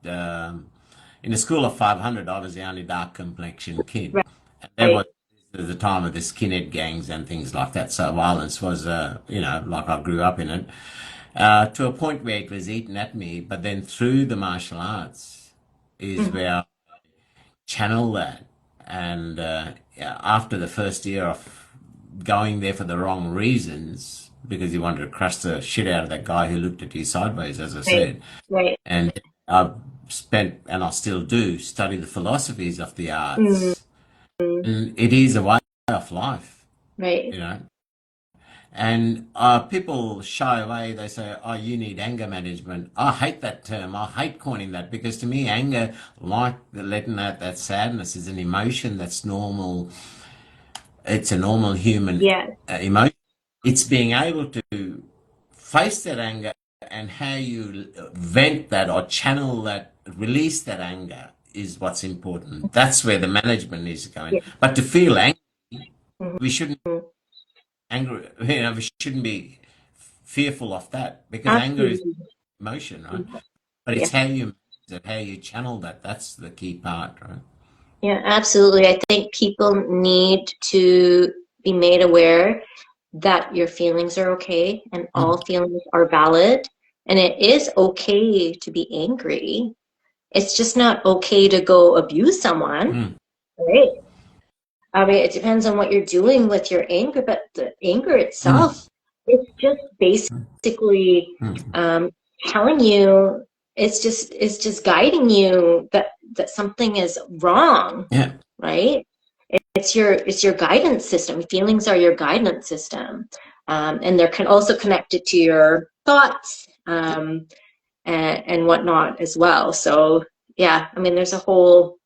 In a school of 500, I was the only dark complexioned kid. Right. And there was the time of the skinhead gangs and things like that. So violence was, like I grew up in it, to a point where it was eaten at me. But then through the martial arts is Mhm. where I channel that. And yeah, after the first year of going there for the wrong reasons, because you wanted to crush the shit out of that guy who looked at you sideways, as I Right. said, Right. and I've spent, and I still do, study the philosophies of the Mm. arts. And it is a way of life, Right. you know. And people shy away. They say, "Oh, you need anger management." I hate that term. I hate coining that because to me, anger, like the letting out that sadness, is an emotion that's normal. It's a normal human Yeah. emotion. It's being able to face that anger and how you vent that or channel that, release that anger is what's important. That's where the management needs to go in. Yeah. But to feel angry, Mhm. we shouldn't angry. We shouldn't be fearful of that because anger is Absolutely. emotion, right? But Yeah. it's how you manage it, how you channel that. That's the key part, right? Yeah, absolutely. I think people need to be made aware that your feelings are okay and Mm, all feelings are valid. And it is okay to be angry. It's just not okay to go abuse someone, mm, right? I mean, it depends on what you're doing with your anger, but the anger mm, itself is just basically mm. um, telling you, it's just guiding you that something is wrong, Yeah, right? It's your guidance system. Feelings are your guidance system, and they're also connected to your thoughts, and whatnot as well. So yeah, I mean, there's a whole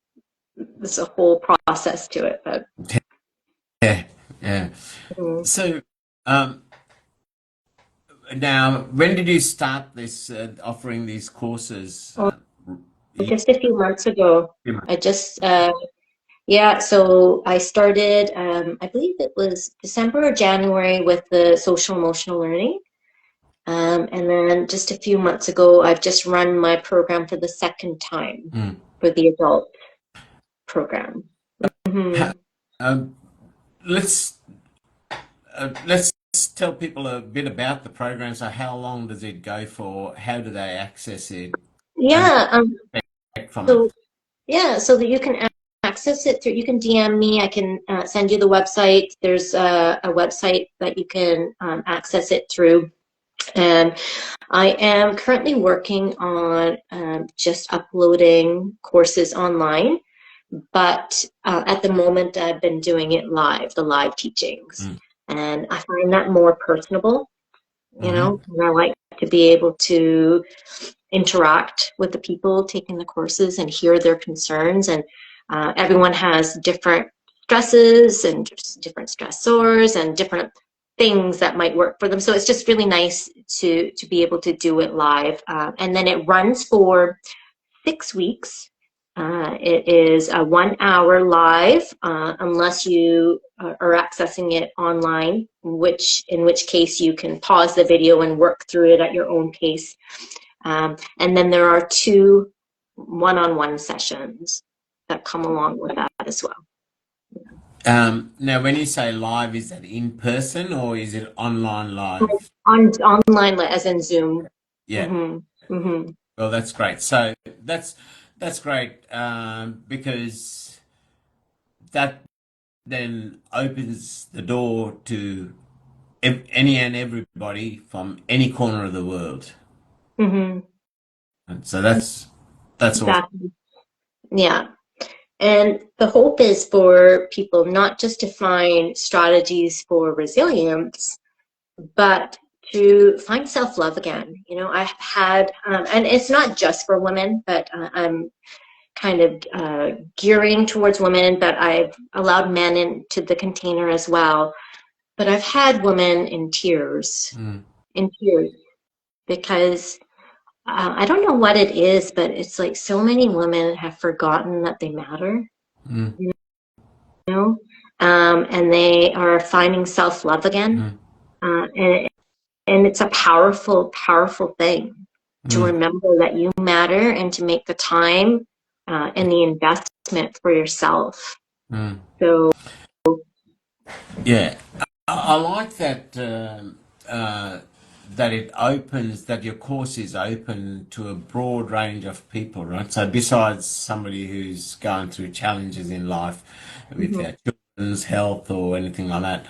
process to it, but. yeah, yeah. Mm. So, um, now, when did you start this offering these courses? Oh, You, just a few months ago. I just, yeah, so I started, I believe it was December or January with the social emotional learning. And then just a few months ago, I've just run my program for the second time mm. for the adult program. Hmm. Ha- um, let's let's tell people a bit about the program. So, how long does it go for? How do they access it, and what Yeah, expect from it? so yeah, so that you can access it through, you can DM me, I can send you the website. There's a website that you can access it through. And I am currently working on just uploading courses online, but at the moment I've been doing it live, the live teachings. Mm. And I find that more personable, Hmm. and I like to be able to interact with the people taking the courses and hear their concerns. And everyone has different stresses and different stressors and different things that might work for them. So it's just really nice to be able to do it live. And then it runs for 6 weeks. It is a 1 hour live, unless you are accessing it online, in which case you can pause the video and work through it at your own pace. And then there are 2 one-on-one sessions that come along with that as well. Now, when you say live, is that in person or is it online live? Online, as in Zoom. Yeah. Hmm. Hmm. Well, that's great. So that's great because that then opens the door to any and everybody from any corner of the world. Hmm. And so that's awesome. Exactly. Yeah. And the hope is for people not just to find strategies for resilience, but to find self-love again. I've had, and it's not just for women, but I'm kind of gearing towards women, but I've allowed men into the container as well. But I've had women Mm, in tears, because I don't know what it is, but it's like so many women have forgotten that they matter, mm, you know, and they are finding self-love again. mm, And it's a powerful, powerful thing. to remember that you matter and to make the time and the investment for yourself. So Yeah, I like that that it opens, that your course is open to a broad range of people, right? So besides somebody who's going through challenges in life with their children's health or anything like that,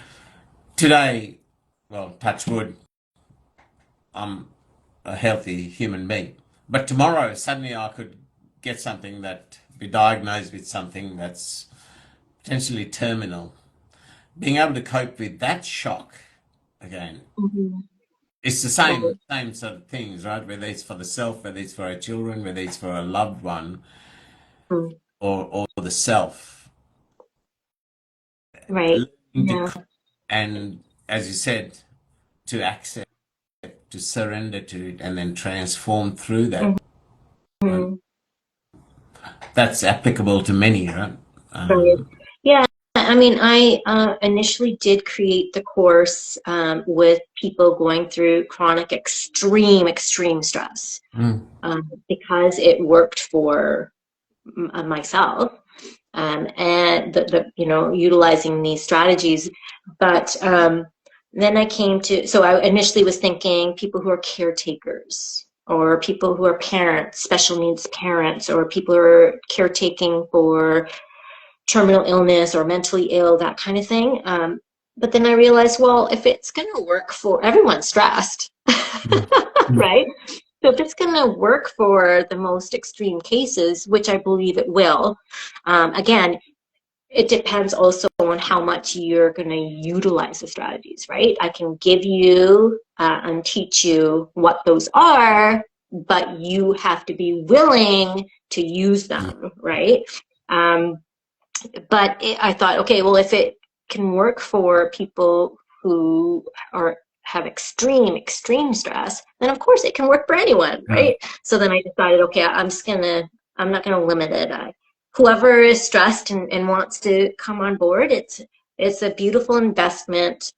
today, well, touch wood, I'm a healthy human being. But tomorrow, suddenly I could get something that, be diagnosed with something that's potentially terminal. Being able to cope with that shock again, it's the same sort of things, right? Whether it's for the self, whether it's for our children, whether it's for a loved one, or the self. right. Learning to Yeah. cope and, as you said, to accept, to surrender to it, and then transform through that. Right? Mhm. That's applicable to many, right? Right. Yeah. I mean, I initially did create the course with people going through chronic extreme stress because it worked for myself. And utilizing these strategies. But then I came to, so I initially was thinking people who are caretakers or people who are parents, special needs parents, or people who are caretaking for terminal illness or mentally ill, that kind of thing. But then I realized, well, if it's going to work for everyone's stressed, right? So if it's going to work for the most extreme cases, which I believe it will, again, it depends also on how much you're going to utilize the strategies, right? I can give you and teach you what those are, but you have to be willing to use them, right? But I thought, okay, well, if it can work for people who have extreme stress, then of course it can work for anyone, right? So then I decided, okay, I'm not gonna limit it. Whoever is stressed and wants to come on board, it's a beautiful investment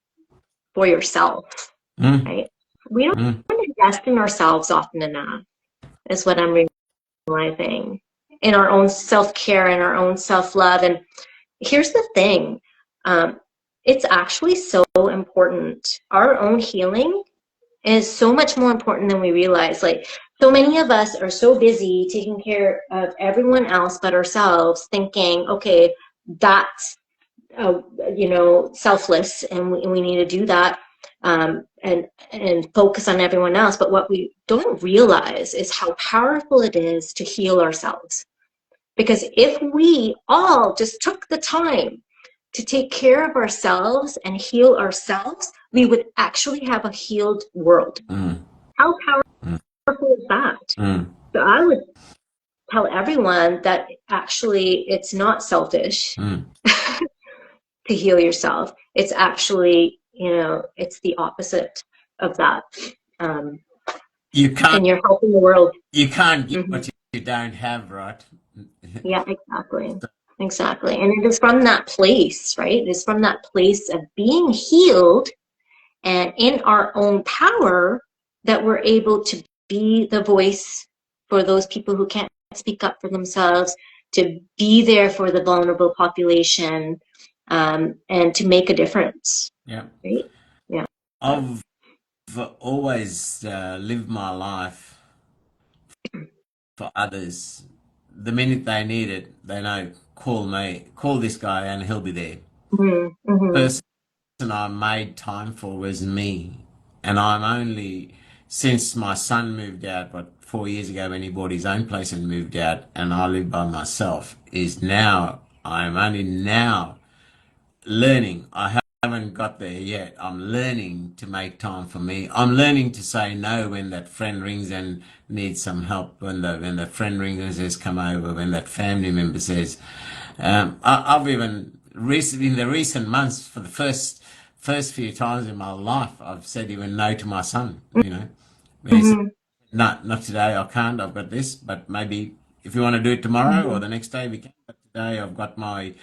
for yourself, right? We don't invest in ourselves often enough, is what I'm realizing, in our own self-care and our own self-love. And here's the thing, it's actually so important. Our own healing is so much more important than we realize. Like, so many of us are so busy taking care of everyone else but ourselves, thinking, okay, that's selfless, and we need to do that, and focus on everyone else. But what we don't realize is how powerful it is to heal ourselves. Because if we all just took the time to take care of ourselves and heal ourselves, we would actually have a healed world. How powerful is that? So I would tell everyone that actually it's not selfish to heal yourself. It's actually, it's the opposite of that. You can't And you're helping the world. get what you don't have, right? Yeah, exactly. Exactly. And it is from that place, right? It is from that place of being healed and in our own power that we're able to be the voice for those people who can't speak up for themselves, to be there for the vulnerable population, and to make a difference. Yeah. Right? Yeah. I've always lived my life for others. The minute they need it, they know, call me, call this guy, and he'll be there. Person I made time for was me. And I'm only, since my son moved out, 4 years ago when he bought his own place and moved out, and I live by myself, is now, I'm only now learning. I haven't got there yet. I'm learning to make time for me. I'm learning to say no when that friend rings and needs some help. When the friend rings and says, "Come over." When that family member says, I've even recently, in the recent months, for the first few times in my life, I've said even no to my son. When he said, "No, not today. I can't. I've got this. But maybe if you want to do it tomorrow or the next day, we can." today. I've got my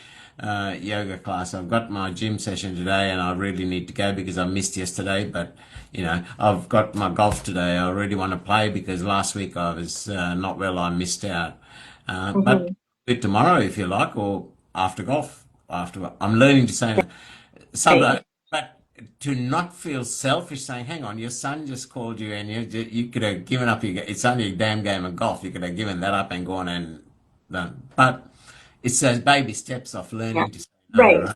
yoga class. I've got my gym session today, and I really need to go because I missed yesterday. But I've got my golf today. I really want to play because last week I was not well. I missed out. But Hmm. do it tomorrow if you like, or after golf. After I'm learning to say Right. sometimes, but to not feel selfish, saying, "Hang on, your son just called you, and you could have given up your. It's only a damn game of golf. You could have given that up and gone and done." But it's those baby steps of Yeah. learning to say no, Right. right?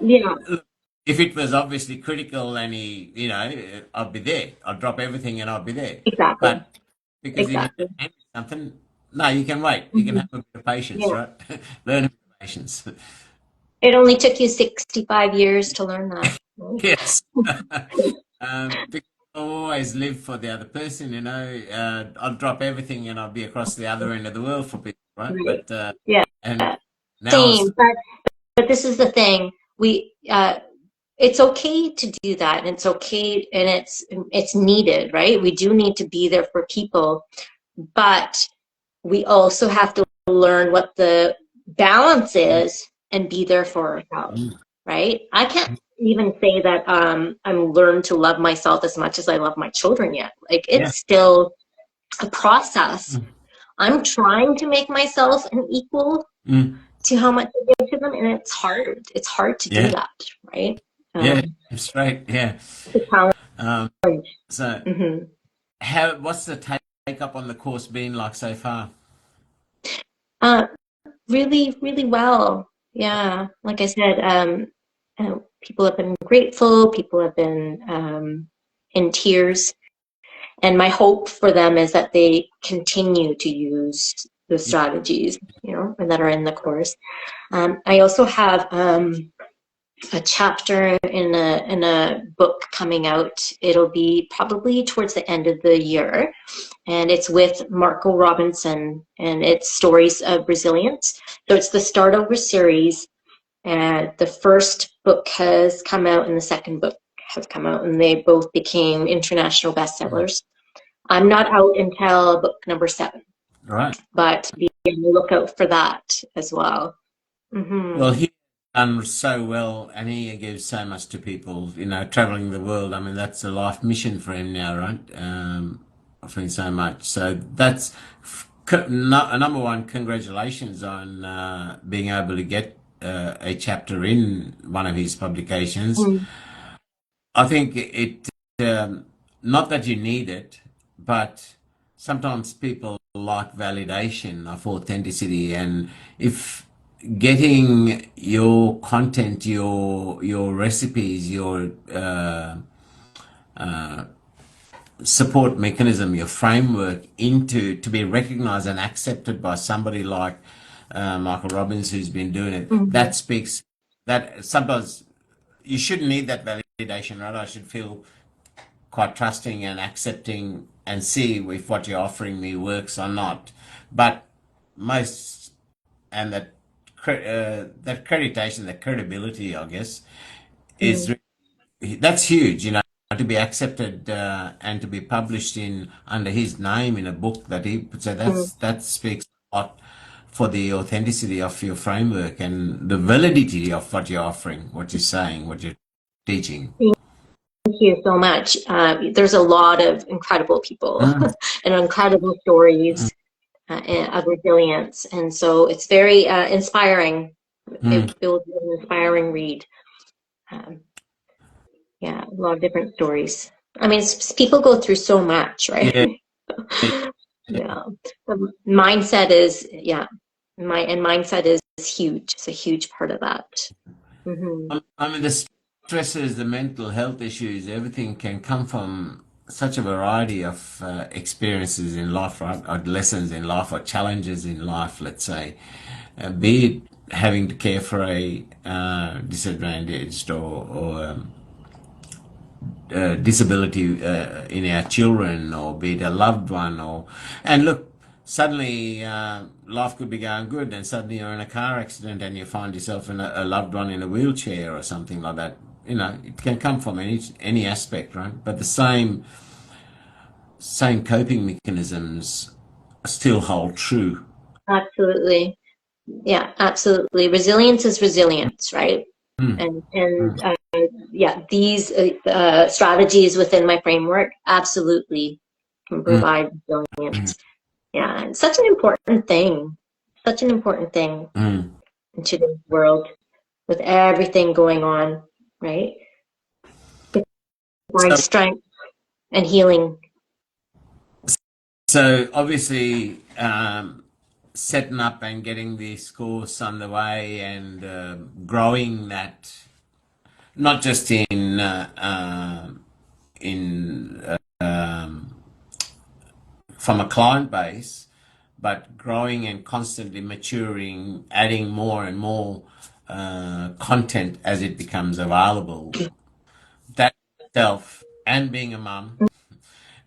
Yeah. Look, if it was obviously critical and I'd be there. I'd drop everything and I'd be there. Exactly. But because he needs Exactly. to hand me something, no, you can wait. You can Hmm. have a bit of patience, Yeah. right? Learn a bit of patience. It only took you 65 years to learn that. Right? Yes. Because I always live for the other person, I'll drop everything and I'll be across the other end of the world for people, right? Right. But Yeah. and now I Same. But this is the thing. It's okay to do that, and it's okay, and it's needed, right? We do need to be there for people, but we also have to learn what the balance is and be there for ourselves, Mm. right? I can't even say that I'm learned to love myself as much as I love my children yet. Like Yeah. it's still a process. Mm. I'm trying to make myself an equal Mm. to how much I give to them, and it's hard. It's hard to do Yeah. that, right? Yeah. Straight. Yeah. It's a challenge. Um, so Hmm. what's the take up on the course been like so far? Uh, really, really well. Yeah, like I said, people have been grateful. People have been in tears, and my hope for them is that they continue to use the Yeah. strategies, and that are in the course. I also have a chapter in a book coming out. It'll be probably towards the end of the year, and it's with Marco Robinson, and it's stories of resilience. So it's the Start Over series, and the first book has come out, and the second book has come out, and they both became international bestsellers. I'm not out until book number 7, Right. but be on the lookout for that as well. Well, Hmm. he's done so well, and he gives so much to people. Traveling the world. I mean, that's a life mission for him now, right? Offering so much. So that's number one. Congratulations on being able to get a chapter in one of his publications. I think not that you need it, but sometimes people like validation of authenticity, and if getting your content, your recipes, your support mechanism, your framework into to be recognized and accepted by somebody like Michael Robbins, who's been doing it, Hmm. that speaks that sometimes you shouldn't need that validation, right? I should feel quite trusting and accepting and see if what you're offering me works or not. But most and that accreditation, that credibility, I guess, is that's huge. To be accepted and to be published in under his name in a book that he puts out. That speaks a lot for the authenticity of your framework and the validity of what you're offering, what you're saying, what you're teaching. Thank you so much. There's a lot of incredible people Mm, and incredible stories mm, of resilience, and so it's very inspiring. mm. It will be an inspiring read. Um, yeah, a lot of different stories. I mean, people go through so much, right? Yeah. Yeah, the mindset is mindset is huge. It's a huge part of that. Hmm. I mean, the stresses, the mental health issues, everything can come from such a variety of experiences in life, right? Or lessons in life, or challenges in life, let's say. Be it having to care for a disadvantaged or disability in our children, or be it a loved one, and look, suddenly life could be going good, and suddenly you're in a car accident and you find yourself in a loved one in a wheelchair or something like that. It can come from any aspect, right? But the same coping mechanisms still hold true. Absolutely. Yeah, absolutely. Resilience is resilience, right? Mm, And mm, yeah, these strategies within my framework absolutely can mm, provide mm, resilience. Yeah, and such an important thing. Such an important thing mm. in today's world with everything going on, right? To find So, strength and healing. so obviously, setting up and getting this course underway and growing that, not just in from a client base, but growing and constantly maturing, adding more and more content as it becomes available. That itself, and being a mum,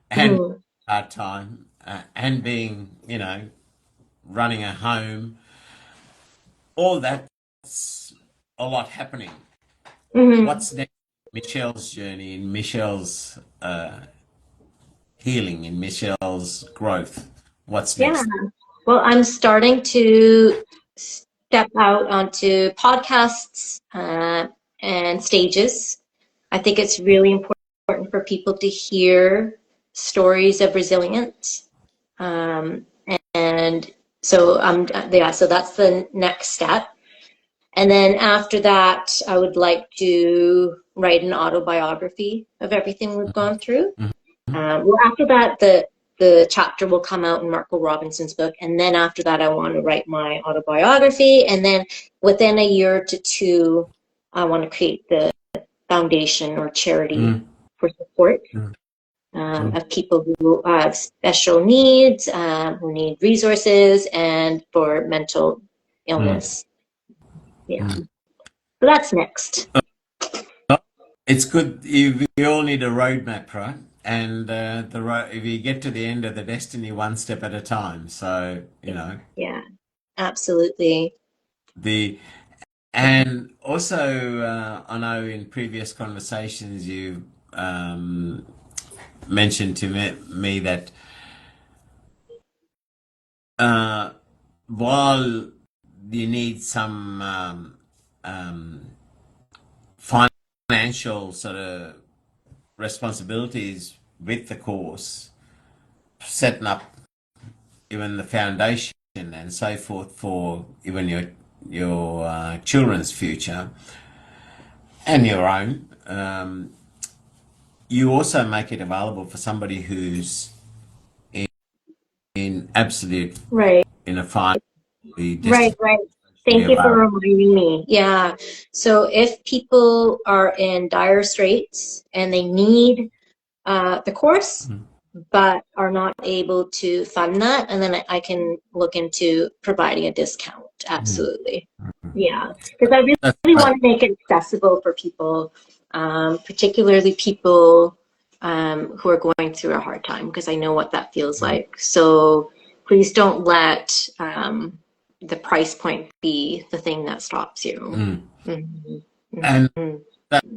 and Mhm. part time, and being, running a home, all that's a lot happening. Mhm. What's next? Michelle's journey, in Michelle's healing, in Michelle's growth. What's Yeah. next? Well, I'm starting to step out onto podcasts and stages. I think it's really important for people to hear stories of resilience. Um, and so yeah, so that's the next step. And then after that, I would like to write an autobiography of everything we've gone through. Mhm. Well, after that, the chapter will come out in Marco Robinson's book, and then after that, I want to write my autobiography, and then within a year to two, I want to create the foundation or charity Mm, for support mm, mm, of people who have special needs, who need resources, and for mental mm, illness. Yeah, mm. so that's next. Well, it's good. We all need a roadmap, right? And if you get to the end of the destiny one step at a time. So Yeah, absolutely. the and also I know in previous conversations you mentioned to me that uh, while you need some financial sort of responsibilities with the course, setting up even the foundation and so forth for even your children's future and your own. You also make it available for somebody who's in absolute Right. in a financially Right, destitute, right. socially Thank you for available. reminding me. Yeah. So if people are in dire straits and they need the course, but are not able to fund that, and then I can look into providing a discount. Mm. Absolutely. Yeah. Because I That's really right. want to make it accessible for people, particularly people who are going through a hard time, because I know what that feels like. So please don't let the price point be the thing that stops you. Mm. Mhm. And Mhm.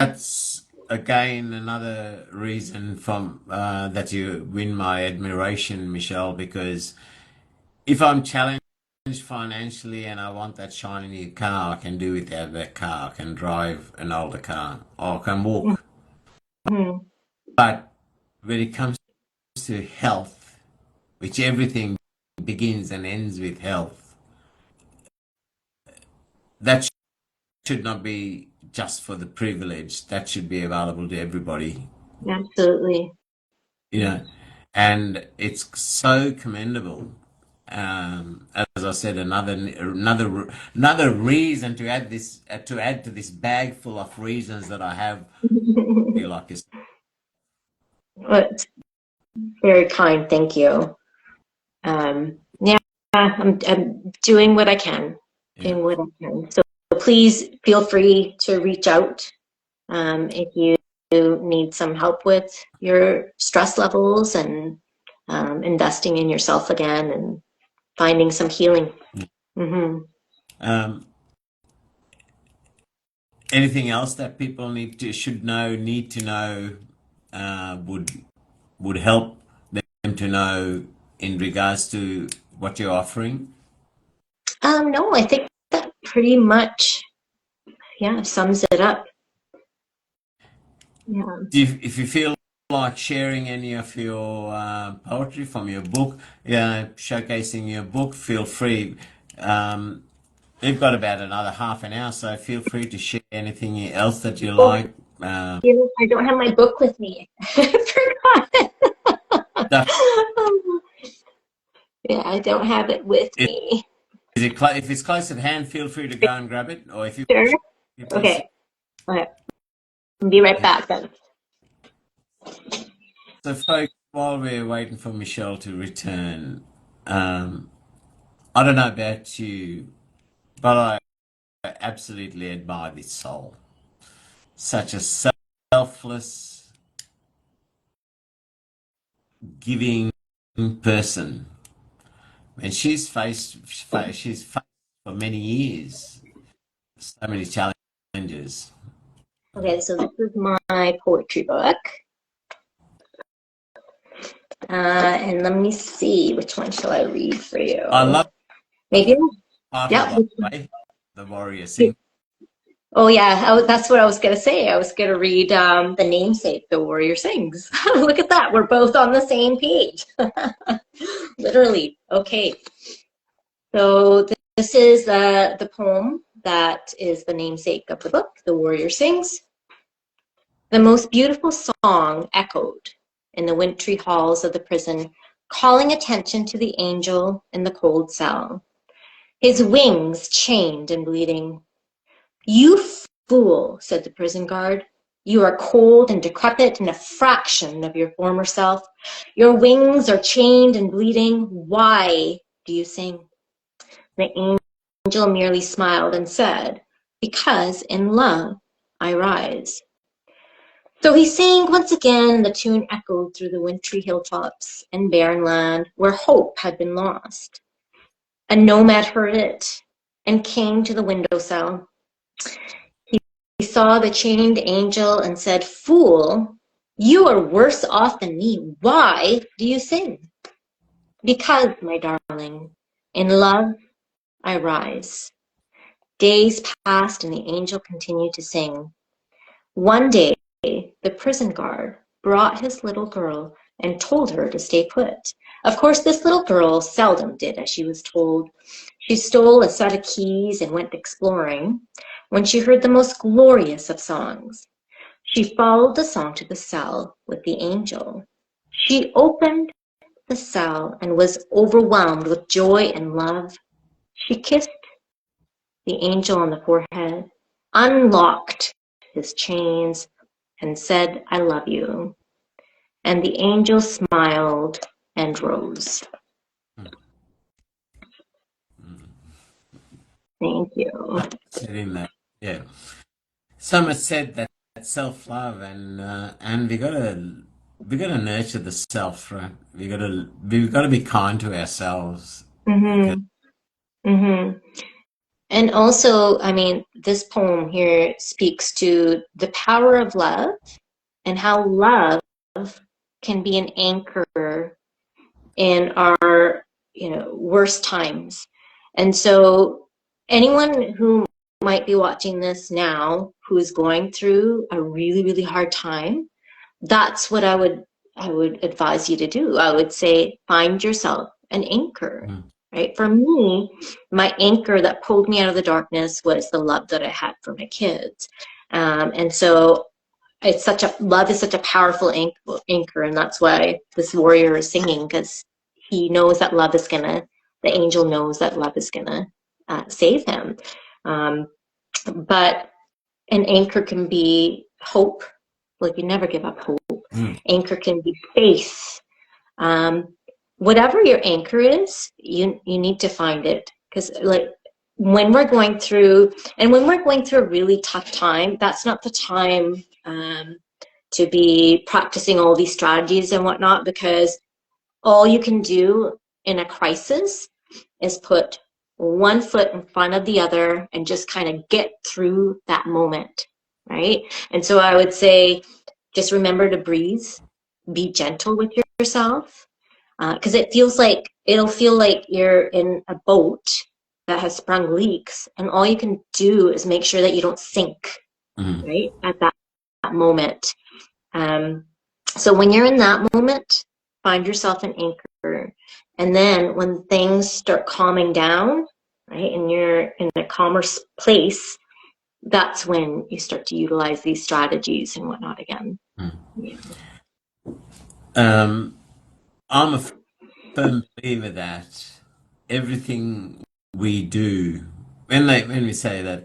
that's again another reason from that you win my admiration, Michelle, because if I'm challenged financially and I want that shiny new car, I can do without that car. I can drive an older car or I can walk. Mhm. But when it comes to health, which everything begins and ends with health, that should not be just for the privileged. That should be available to everybody, Absolutely. you know. And it's so commendable. As I said, another reason to add to this bag full of reasons that I have feel like is Well, it's very kind. Thank you. Yeah, I'm doing what I can, yeah. doing what I can. So please feel free to reach out if you need some help with your stress levels and investing in yourself again and finding some healing. Hmm. Um, anything else that people need to know would help them to know in regards to what you're offering? No, I think that pretty much, yeah, sums it up. Yeah. If you feel like sharing any of your poetry from your book, yeah, showcasing your book, feel free. We've got about another half an hour, so feel free to share anything else that you Oh, like. Um, I don't have my book with me. I forgot. stuff- Yeah, I don't have it with is me. if it's close at hand, feel free to go and grab it, or if you Sure. you post it. Okay. Okay. I'll be right Yeah. back then. So, folks, while we're waiting for Michelle to return, um, I don't know about you, but I absolutely admire this soul. Such a selfless, giving person. And she's faced for many years so many challenges. Okay, so this is my poetry book. And let me see, which one shall I read for you? I love Maybe, the title, yeah. by the way, The Warrior Sing. Oh yeah, that's what I was gonna say. I was gonna read the namesake, The Warrior Sings. Look at that, we're both on the same page. Literally. Okay, so this is the poem that is the namesake of the book, The Warrior Sings. The most beautiful song echoed in the wintry halls of the prison, calling attention to the angel in the cold cell. His wings chained and bleeding. "You fool," said the prison guard. "You are cold and decrepit and a fraction of your former self. Your wings are chained and bleeding. Why do you sing?" The angel merely smiled and said, "Because in love I rise." So he sang once again, and the tune echoed through the wintry hilltops and barren land where hope had been lost. A nomad heard it and came to the windowsill. He saw the chained angel and said, "Fool, you are worse off than me. Why do you sing?" "Because, my darling, in love I rise." Days passed and the angel continued to sing. One day, the prison guard brought his little girl and told her to stay put. Of course, this little girl seldom did as she was told. She stole a set of keys and went exploring when she heard the most glorious of songs. She followed the song to the cell with the angel. She opened the cell and was overwhelmed with joy and love. She kissed the angel on the forehead, unlocked his chains, and said, "I love you." And the angel smiled and rose. Thank you. Sitting there, yeah. Some have said that self-love and we gotta nurture the self, right? We gotta be kind to ourselves because Mm-hmm. Mm-hmm. And also, I mean, this poem here speaks to the power of love and how love can be an anchor in our, worst times. And so anyone who might be watching this now who is going through a really, really hard time, that's what I would advise you to do. I would say find yourself an anchor. mm, Right? For me, my anchor that pulled me out of the darkness was the love that I had for my kids. And so love is such a powerful anchor, and that's why this warrior is singing, because he knows that the angel knows that love is gonna save him. Um, but an anchor can be hope, like you never give up hope. mm, Anchor can be faith. Um, Whatever your anchor is, you need to find it, because like when we're going through a really tough time, that's not the time to be practicing all these strategies and whatnot, because all you can do in a crisis is put one foot in front of the other and just kind of get through that moment, right? And so I would say just remember to breathe, be gentle with yourself, because it'll feel like you're in a boat that has sprung leaks, and all you can do is make sure that you don't sink, Mm. right, at that moment. So when you're in that moment, find yourself an anchor. And then when things start calming down, right, and you're in a calmer place, that's when you start to utilize these strategies and whatnot again. Mm. Yeah. I'm a firm believer that everything we do, when we say that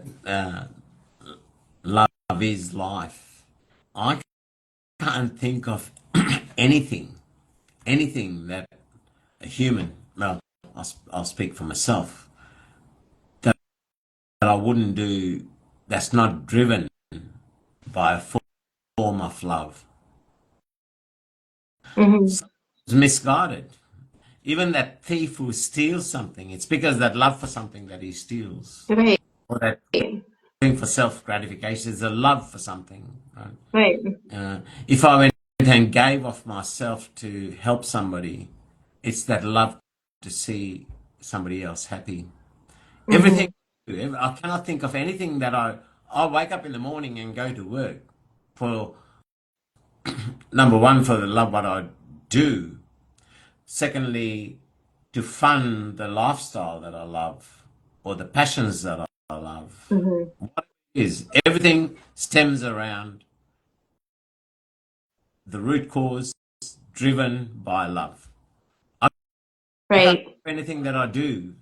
love is life, I can't think of anything that a human, well, I'll speak for myself, that I wouldn't do that's not driven by a form of love. Mm-hmm. So it's misguided. Even that thief who steals something, it's because that love for something that he steals, Right. or that thing for self gratification is a love for something. Right? Right. If I went and gave of myself to help somebody, it's that love to see somebody else happy. Mm-hmm. Everything I cannot think of anything that I wake up in the morning and go to work for, number one, for the love what I do. Secondly, to fund the lifestyle that I love or the passions that I love. Mm-hmm. What it is, everything stems around the root cause driven by love. I can't Right. do anything that I do.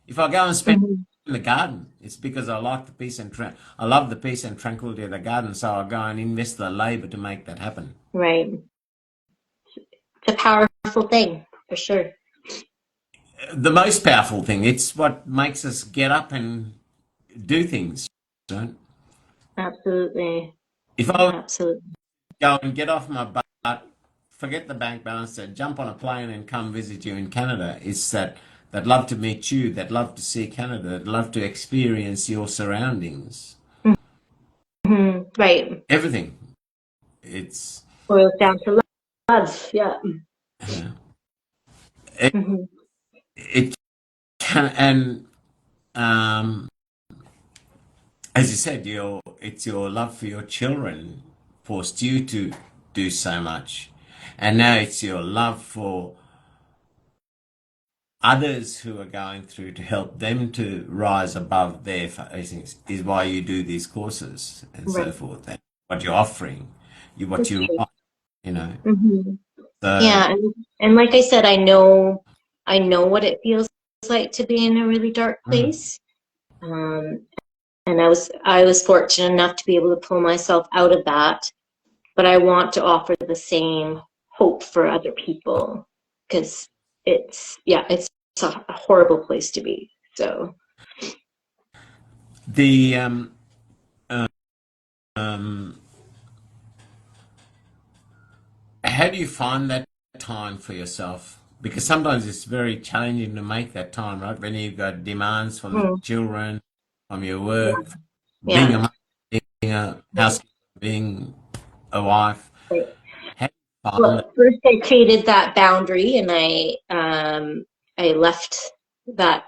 If I go and spend Mm-hmm. in the garden, it's because I like the peace and I love the peace and tranquility of the garden, so I go and invest the labor to make that happen. Right. It's a powerful thing, for sure. The most powerful thing, it's what makes us get up and do things. Right? Absolutely. If I Absolutely. go and get off my butt, forget the bank balance, and jump on a plane and come visit you in Canada, it's that love to meet you, that love to see Canada, that love to experience your surroundings. Mm-hmm. Right. Everything. It's Boils down to love. Yeah. uh, it, Mm-hmm. it can, and um, as you said, it's your love for your children forced you to do so much, and now it's your love for others who are going through to help them to rise above their facings is why you do these courses and so Right. forth. And what you're offering, what That's you true. write, you know. Mm-hmm. So Yeah, and like I said, I know what it feels like to be in a really dark mm, place. And I was fortunate enough to be able to pull myself out of that, but I want to offer the same hope for other people because it's a horrible place to be. So, the um, how do you find that time for yourself? Because sometimes it's very challenging to make that time, right? When you've got demands from the mm, children, from your yeah, work, being a yeah. mother, being a housekeeper, being a wife. Right. How do you find that? Well, first I created that boundary, and I left that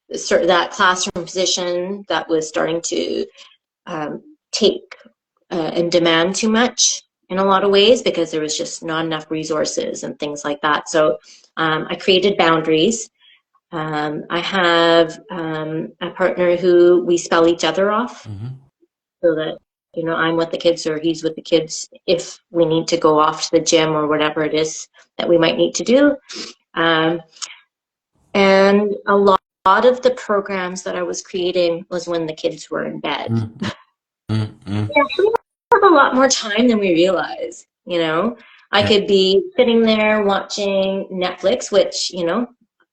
that classroom position that was starting to take and demand too much in a lot of ways because there was just not enough resources and things like that. So I created boundaries. I have a partner who we spell each other off Mhm. so that I'm with the kids or he's with the kids if we need to go off to the gym or whatever it is that we might need to do. Um, and a lot of the programs that I was creating was when the kids were in bed. Mm, mm, mm. Yeah, we have a lot more time than we realize. I Yeah, could be sitting there watching Netflix, which,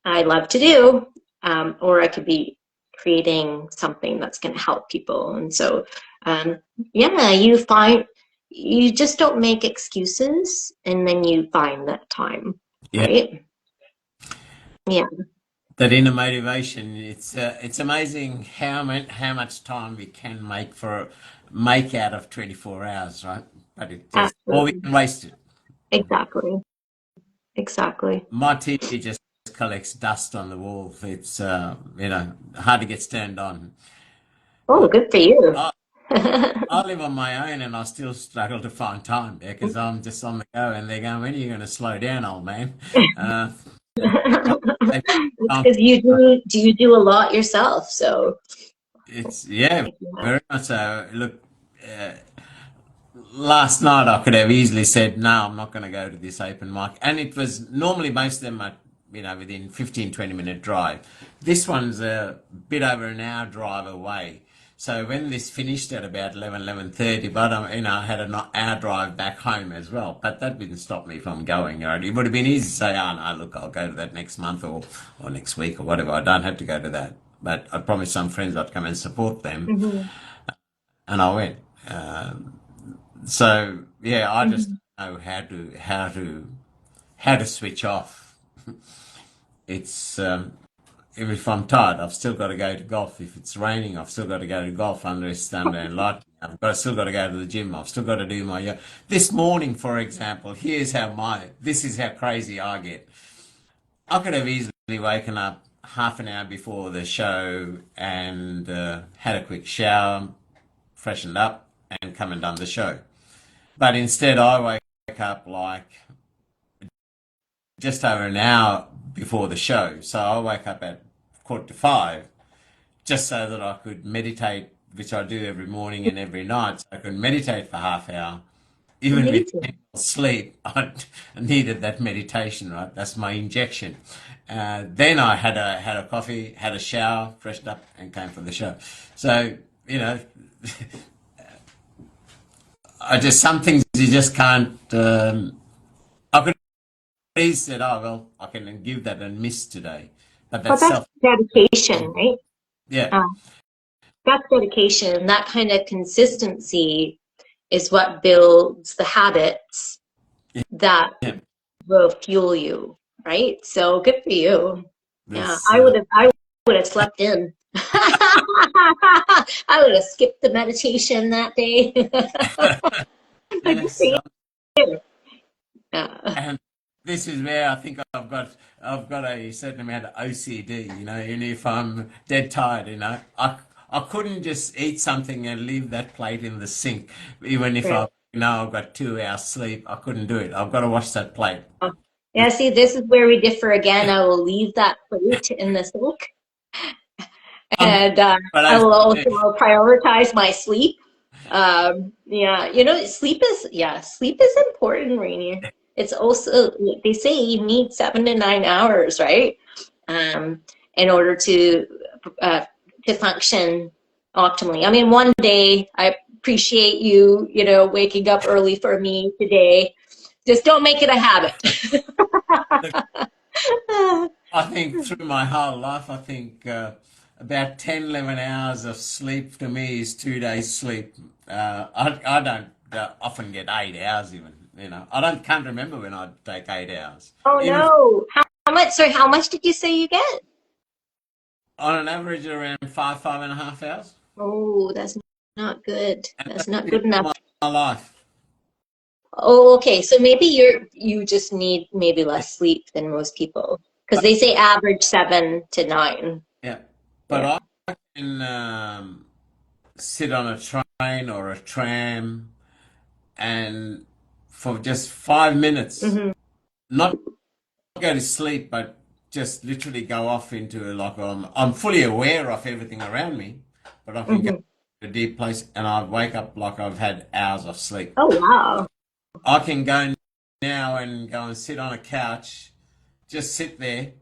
I love to do, or I could be creating something that's going to help people. And so, um, yeah, you just don't make excuses and then you find that time, yeah. right? Yeah, That inner motivation. It's amazing how much time we can make out of 24 hours, right? But it just or we absolutely. can waste it. Exactly. Exactly. My TV just collects dust on the wall. It's hard to get turned on. Oh, good for you. I, I live on my own and I still struggle to find time because I'm just on the go and they're going, when are you going to slow down, old man? Uh, they can't- Because do you do a lot yourself? So it's, yeah, yeah. very much so. Look, uh, last night I could have easily said, no, I'm not going to go to this open mic. And it was normally most of them are, within 15, 20-minute drive. This one's a bit over an hour drive away. So when this finished at about 11:30, but I had an hour drive back home as well. But that didn't stop me from going. It would have been easy to say, oh, no, look, I'll go to that next month or next week or whatever. I don't have to go to that. But I promised some friends I'd come and support them. Mhm. And I went. So yeah, I just Mhm. don't know how to switch off. It's if I'm tired, I've still got to go to golf. If it's raining, I've still got to go to golf unless it's thunder and lightning. Still got to go to the gym. I've still got to do my yoga. This morning, for example, this is how crazy I get. I could have easily woken up half an hour before the show and had a quick shower, freshened up, and come and done the show. But instead, I wake up like just over an hour before the show. So I wake up at 4:45 just so that I could meditate, which I do every morning and every night. So I could meditate for half hour. Even with Amazing. sleep, I needed that meditation, right? That's my injection. Then I had a coffee, had a shower, freshened up, and came for the show. So, some things you just can't. I could easily said, "Oh well, I can give that a miss today," but Well, that's that's self. dedication, right? Yeah, Uh, that's dedication. That kind of consistency is what builds the habits that yeah. will fuel you, right? So good for you. Yeah, This I would have slept in. I would have skipped the meditation that day. But good for yes, you. Yeah. and this is where I think I've got a certain amount of OCD. And if I'm dead tired, I couldn't just eat something and leave that plate in the sink, even if Right. I've got 2 hours sleep. I couldn't do it. I've got to wash that plate. Yeah, see, this is where we differ again. I will leave that plate in the sink, Um, and but I as will also prioritize my sleep. Yeah, sleep is important, Rainier. It's also, they say you need 7 to 9 hours, right? Um, in order uh, to function optimally. I mean, one day I appreciate waking up early for me today. Just don't make it a habit. look, I think through my whole life, I think about 10, 11 hours of sleep to me is 2 days sleep. I don't often get 8 hours even. Can't remember when I take 8 hours. Oh Even no. How much, sorry, how much did you say you get? on an average around 5.5 hours. Oh, that's not good. And That's that's not been good enough. my life. Oh, okay. So maybe you just need maybe less sleep than most people. Because But they say average 7 to 9. yeah, but Yeah. I can sit on a train or a tram and for just 5 minutes, Hmm. not go to sleep, but just literally go off into like I'm fully aware of everything around me, but I can go Hmm. to a deep place and I wake up like I've had hours of sleep. Oh, wow. I can go now and go and sit on a couch, just sit there,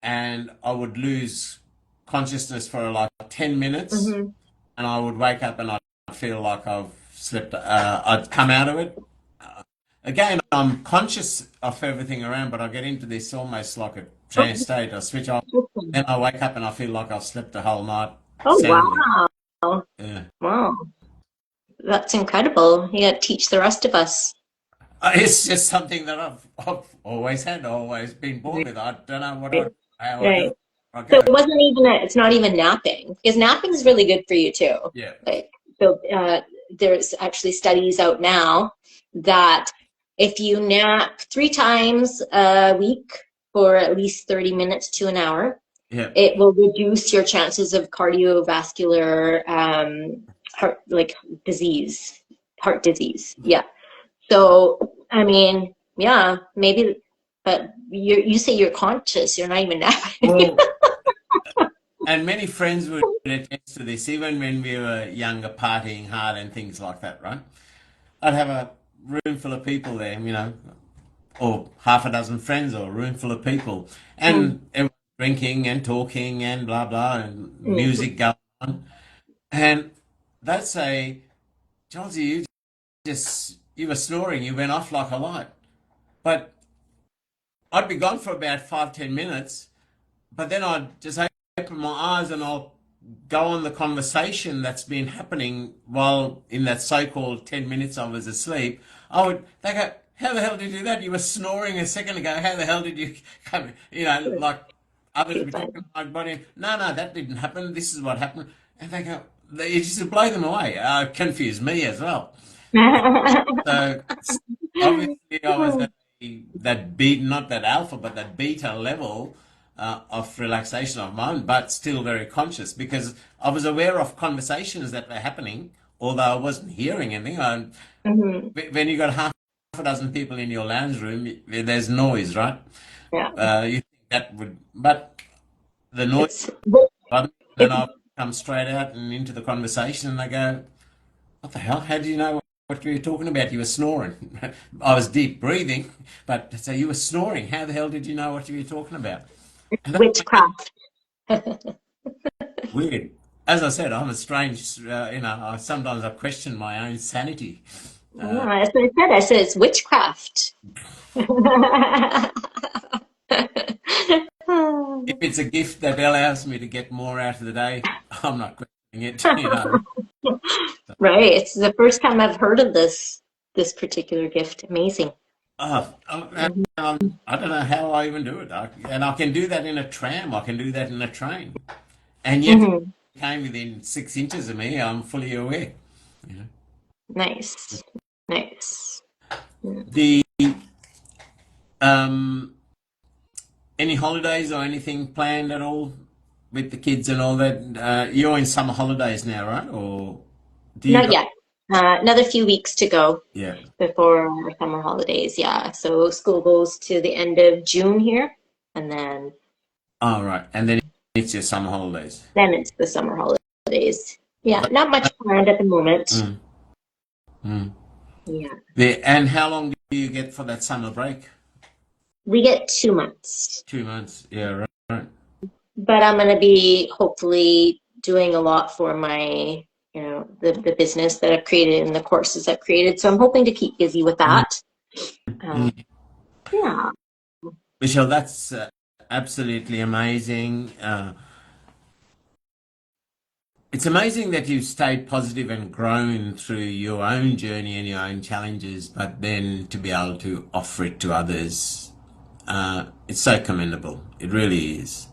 and I would lose consciousness for like 10 minutes, Hmm. and I would wake up and I'd feel like I've slept. I'd come out of it. Again, I'm conscious of everything around, but I get into this almost like a Oh, trance state. I switch off, interesting. then I wake up and I feel like I've slept the whole night Oh, soundly. wow. Yeah. Wow. That's incredible. You got to teach the rest of us. It's just something that I've always had, always been born Right. with. I don't know how I do Right. it. I So go. it's not even napping, because napping is really good for you too. Yeah. Like, so there's actually studies out now that if you nap 3 times a week for at least 30 minutes to an hour. Yeah. It will reduce your chances of cardiovascular heart disease. Yeah. So I mean, yeah, maybe, but you say you're conscious. You're not even napping. Well, and many friends would attest to this, even when we were younger, partying hard and things like that, right? I'd have a room full of people there, or half a dozen friends, or a room full of people, and everyone drinking and talking and blah blah, and music going on, and they'd say, "Jonesy, you were snoring, you went off like a light," but I'd be gone for about 5, 10 minutes, but then I'd just open my eyes and I'll go on the conversation that's been happening while in that so-called 10 minutes I was asleep. They go, how the hell did you do that? You were snoring a second ago. How the hell did you come? Like others would be talking about my body. No, that didn't happen. This is what happened. And it used to blow them away. Confuse me as well. So obviously I was at that beat, not that alpha, but that beta level of relaxation of mind, but still very conscious because I was aware of conversations that were happening, although I wasn't hearing anything. When you got half a dozen people in your lounge room, there's noise, right? Yeah. You think that would, but the noise, then I come straight out and into the conversation and I go, what the hell? How do you know what you were talking about? You were snoring. I was deep breathing, but so you were snoring. How the hell did you know what you were talking about? Witchcraft. Weird. As I said, I'm a strange, sometimes I question my own sanity. Yeah, that's what I said. I said it's witchcraft. If it's a gift that allows me to get more out of the day, I'm not questioning it. Right. It's the first time I've heard of this particular gift. Amazing. I don't know how I even do it. And I can do that in a tram. I can do that in a train. And yet, if Mhm. it came within 6 inches of me, I'm fully aware. Nice. Nice. The um, any holidays or anything planned at all with the kids and all that? You're in summer holidays now, right? Or do you Not go? yet. Another few weeks to go Yeah. before our summer holidays. Yeah. So school goes to the end of June here, and All right. And then it's your summer holidays. then it's the summer holidays. Yeah. So, Not much planned at the moment. mm, mm. Yeah. And how long do you get for that summer break? We get 2 months. 2 months. Yeah, right. But I'm going to be hopefully doing a lot for my, the business that I've created and the courses I've created. So I'm hoping to keep busy with Mm, that. Um, mm. yeah. Michelle, that's absolutely amazing. It's amazing that you've stayed positive and grown through your own journey and your own challenges, but then to be able to offer it to others, it's so commendable. It really is.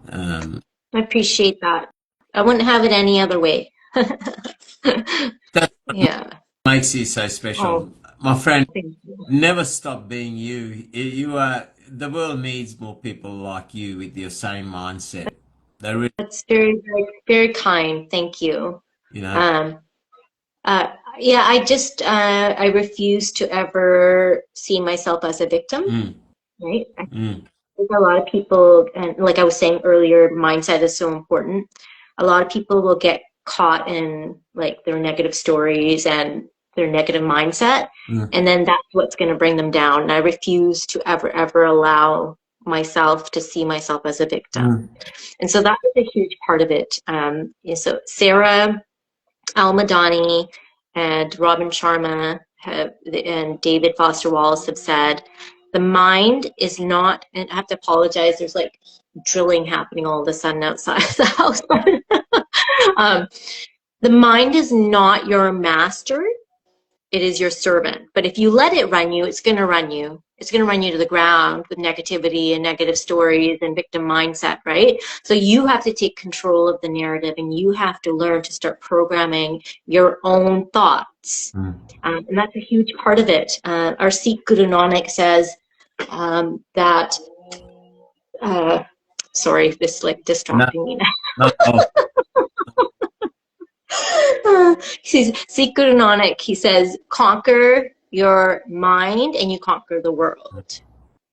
Um, I appreciate that. I wouldn't have it any other way. that's what Yeah. makes you so Oh, special. My friend, thank you. never stop being you. You are, the world needs more people like you with your same mindset. They really, That's very, very, very kind. Thank you. you know, Um, yeah, I refuse to ever see myself as a victim, mm, right? I mm, think a lot of people, and like I was saying earlier, mindset is so important. A lot of people will get caught in like their negative stories and their negative mindset, mm, and then that's what's going to bring them down. And I refuse to ever allow myself to see myself as a victim. mm, And so that was a huge part of it. So Sarah Al-Madani and Robin Sharma and David Foster Wallace have said, the mind is not, and I have to apologize, there's like drilling happening all of a sudden outside the house. um, the mind is not your master, it is your servant. But if you let it run you, it's going to run you. It's going to run you to the ground with negativity and negative stories and victim mindset, right? So you have to take control of the narrative and you have to learn to start programming your own thoughts. mm. And that's a huge part of it. Our Sikh Guru Nanak says that Sorry, this is like No, distracting me no. Oh, now. He says, Seeker Nanak, he says, conquer your mind and you conquer the world.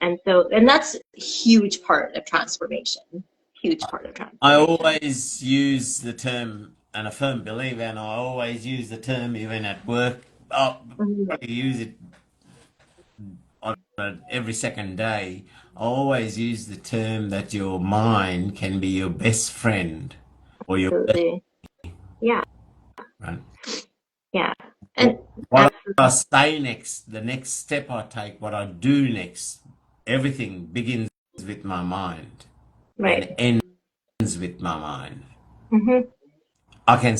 And that's a huge part of transformation. Huge part of I transformation. always use the term, and a firm believer, and I always use the term even at work. I probably use it on every second day. I always use the term that your mind can be your best friend or your best Absolutely. Yeah. friend. Yeah. And What I say next, the next step I take, what I do next, everything begins with my mind and right. ends with my mind. Mm-hmm. I can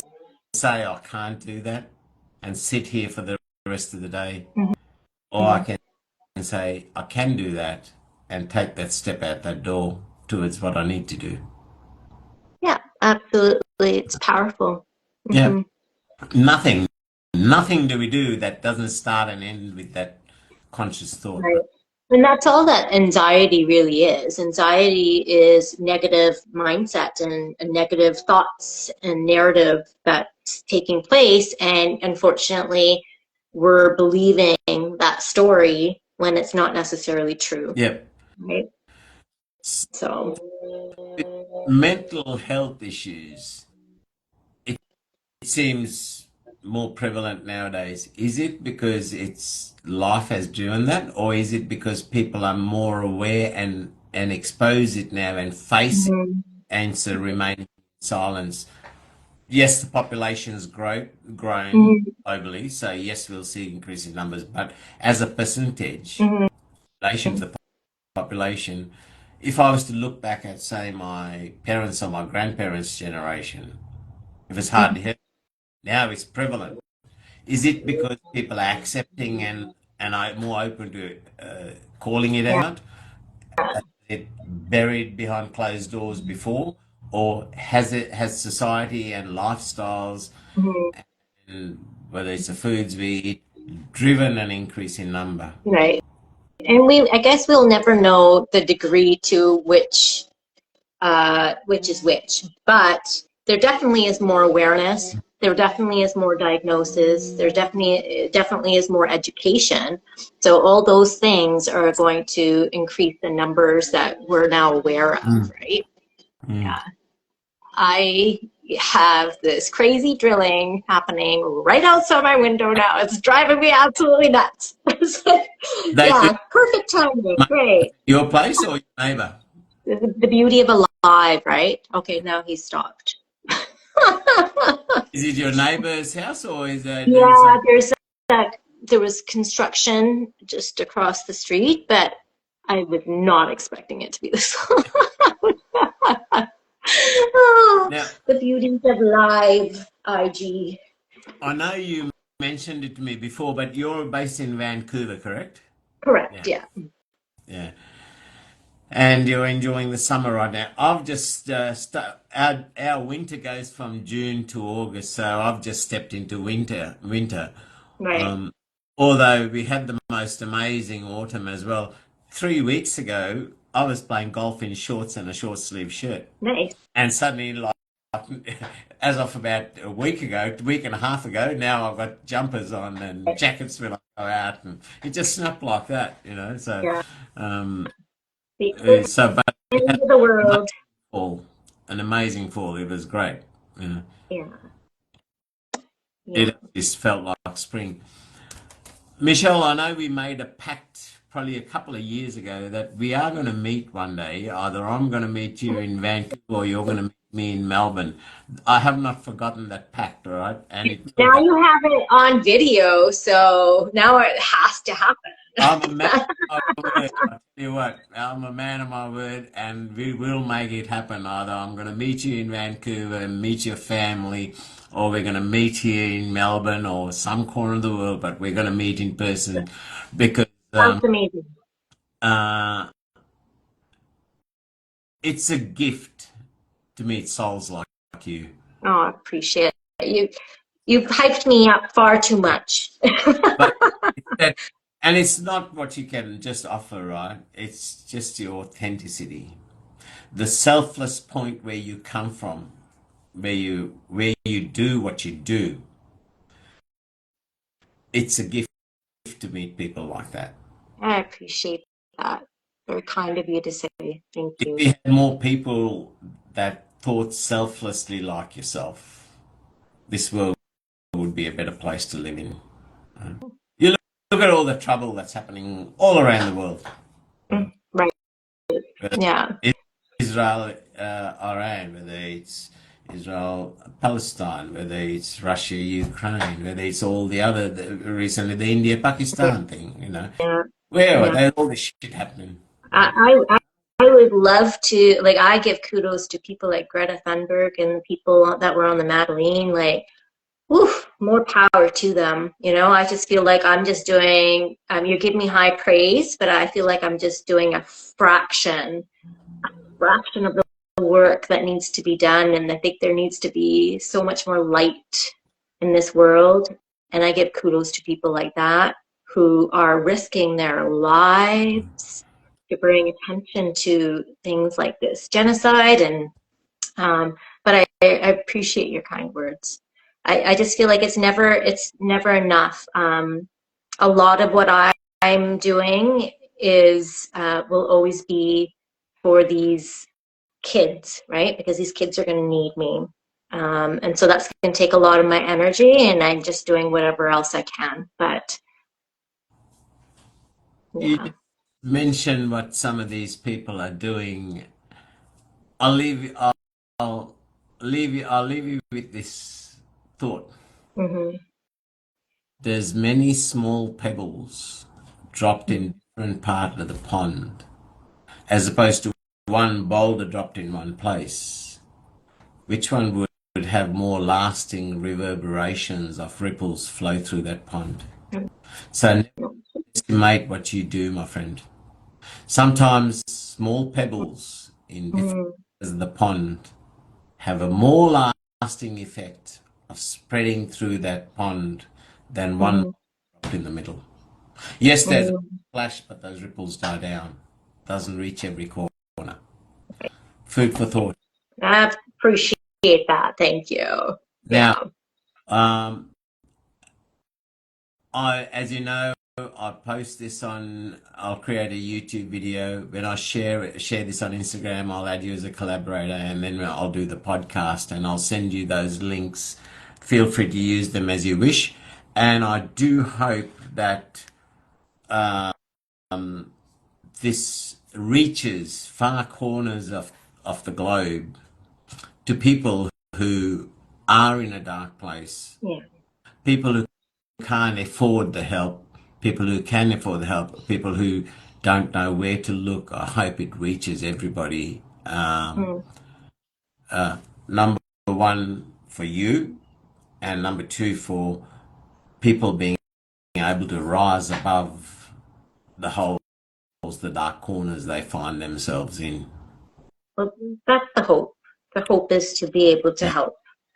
say I can't do that and sit here for the rest of the day, or I can say I can do that and take that step out that door towards what I need to do. Yeah, absolutely. It's powerful. Yeah, Mm-hmm. nothing do we do that doesn't start and end with that conscious thought, Right. right? And that's all that anxiety really is. Anxiety is negative mindset and negative thoughts and narrative that's taking place. And unfortunately, we're believing that story when it's not necessarily true. Yep. Right. So, Mental health issues, it seems more prevalent nowadays. Is it because it's life has driven that, or is it because people are more aware and expose it now and face it, mhm, answer remaining in silence? Yes, the population's grown mhm, globally, so yes, we'll see increasing numbers, but as a percentage mhm, in relation to the population, if I was to look back at, say, my parents or my grandparents' generation, if it's hardly heard, now it's prevalent. Is it because people are accepting and are more open to calling it yeah. out? It buried behind closed doors before, or has society and lifestyles, Mhm. and whether it's the foods we eat, driven an increase in number? Right. And I guess we'll never know the degree to which is which, but there definitely is more awareness. There definitely is more diagnosis. There definitely is more education. So all those things are going to increase the numbers that we're now aware of, Mm. right? Mm. Yeah. I have this crazy drilling happening right outside my window now. It's driving me absolutely nuts. So, They do yeah, perfect timing. Great. your place or your neighbour? The beauty of alive, right? Okay, now he's stopped. Is it your neighbour's house or is it doing Yeah, some? there was construction just across the street, but I was not expecting it to be this. Oh, Now, the beauties of live IG. I know you mentioned it to me before, but you're based in Vancouver, correct? Correct, Yeah, yeah. yeah. And you're enjoying the summer right now. I've just our winter goes from June to August, so I've just stepped into winter. Right. Um, although we had the most amazing autumn as well. 3 weeks ago, I was playing golf in shorts and a short sleeve shirt, Nice. and suddenly, like as of about a week and a half ago, now I've got jumpers on and jackets when I go out, and it just snapped like that, you know. So, Yeah. um, The but we end had of the an amazing world. fall, an amazing fall. It was great. You know, Yeah. Yeah. it just felt like spring. Michelle, I know we made a pact probably a couple of years ago that we are going to meet one day. Either I'm going to meet you in Vancouver or you're going to meet me in Melbourne. I have not forgotten that pact, all right? And it will Now happen. you have it on video, so now it has to I'm a man happen. of my word. I tell you what, I'm a man of my word, and we will make it happen. Either I'm going to meet you in Vancouver and meet your family, or we're going to meet here in Melbourne or some corner of the world, but we're going to meet in person because Sounds amazing. uh, it's a gift to meet souls like you. Oh, I appreciate it. You've hyped me up far too much. But it's that, and it's not what you can just offer, right? It's just your authenticity. the selfless point where you come from, where you do what you do, it's a gift to meet people like that. I appreciate that. Very kind of you to say. Thank If you. we had more people that thought selflessly like yourself, this world would be a better place to live in. You look at all the trouble that's happening all around the world. Right. Whether Yeah. it's Israel, Iran, whether it's Israel, Palestine, whether it's Russia, Ukraine, whether it's all the other, recently the India, Pakistan thing, Yeah. where are Yeah. there all this shit happening? I would love to, like, I give kudos to people like Greta Thunberg and the people that were on the Madeline, like, oof, more power to them. I just feel like I'm just doing, you're giving me high praise, but I feel like I'm just doing a fraction of the work that needs to be done. And I think there needs to be so much more light in this world. And I give kudos to people like that who are risking their lives to bring attention to things like this genocide. And but I appreciate your kind words. I just feel like it's never enough. A lot of what I'm doing is will always be for these kids, right? Because these kids are going to need me. And so that's going to take a lot of my energy, and I'm just doing whatever else I can. But You yeah. just mentioned what some of these people are doing. I'll leave you, I'll I'll leave you with this thought. Hmm. There's many small pebbles dropped in different part of the pond, as opposed to one boulder dropped in one place. Which one would have more lasting reverberations of ripples flow through that pond? So never estimate what you do, my friend. Sometimes small pebbles in different Hmm. areas of the pond have a more lasting effect of spreading through that pond than one Hmm. drop in the middle. Yes, there's a Hmm. flash, but those ripples die down. Doesn't reach every corner. Food for thought. I appreciate that. Thank you. Now, Yeah. um, as you know, I post this on. I'll create a YouTube video. When I share this on Instagram, I'll add you as a collaborator, and then I'll do the podcast, and I'll send you those links. Feel free to use them as you wish, and I do hope that this reaches far corners of the globe to people who are in a dark place, Yeah. people who can't afford the help, people who can afford the help, people who don't know where to look. I hope it reaches everybody. Hmm. Number one for you, and number two for people being able to rise above the holes, the dark corners they find themselves in. Well, that's the hope. The hope is to be able to Yeah, help.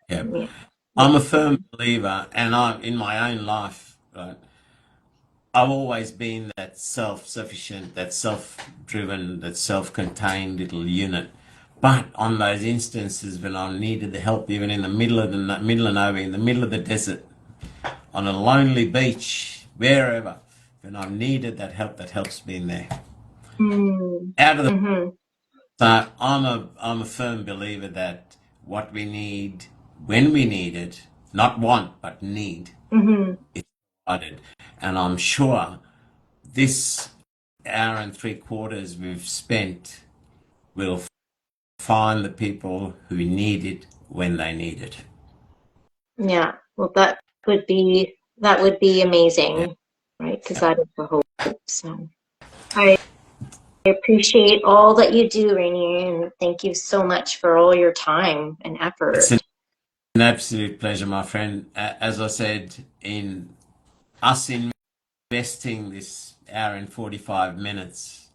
yeah. Yeah. I'm Yeah. a firm believer, and I'm in my own life, right? I've always been that self-sufficient, that self-driven, that self-contained little unit. But on those instances when I needed the help, even in the middle of nowhere, in the middle of the desert, on a lonely beach, wherever, when I needed that help's been there. Hmm. Out of the Hmm. So I'm a firm believer that what we need when we need it, not want but need, Hmm. is provided. And I'm sure this hour and 3/4 we've spent will find the people who need it when they need it. Yeah. Well, that would be Yeah. amazing, right? Because that is the hope. So I appreciate all that you do, Rainier, and thank you so much for all your time and It's effort. an absolute pleasure, my friend. As I said, in us investing this hour and 45 minutes,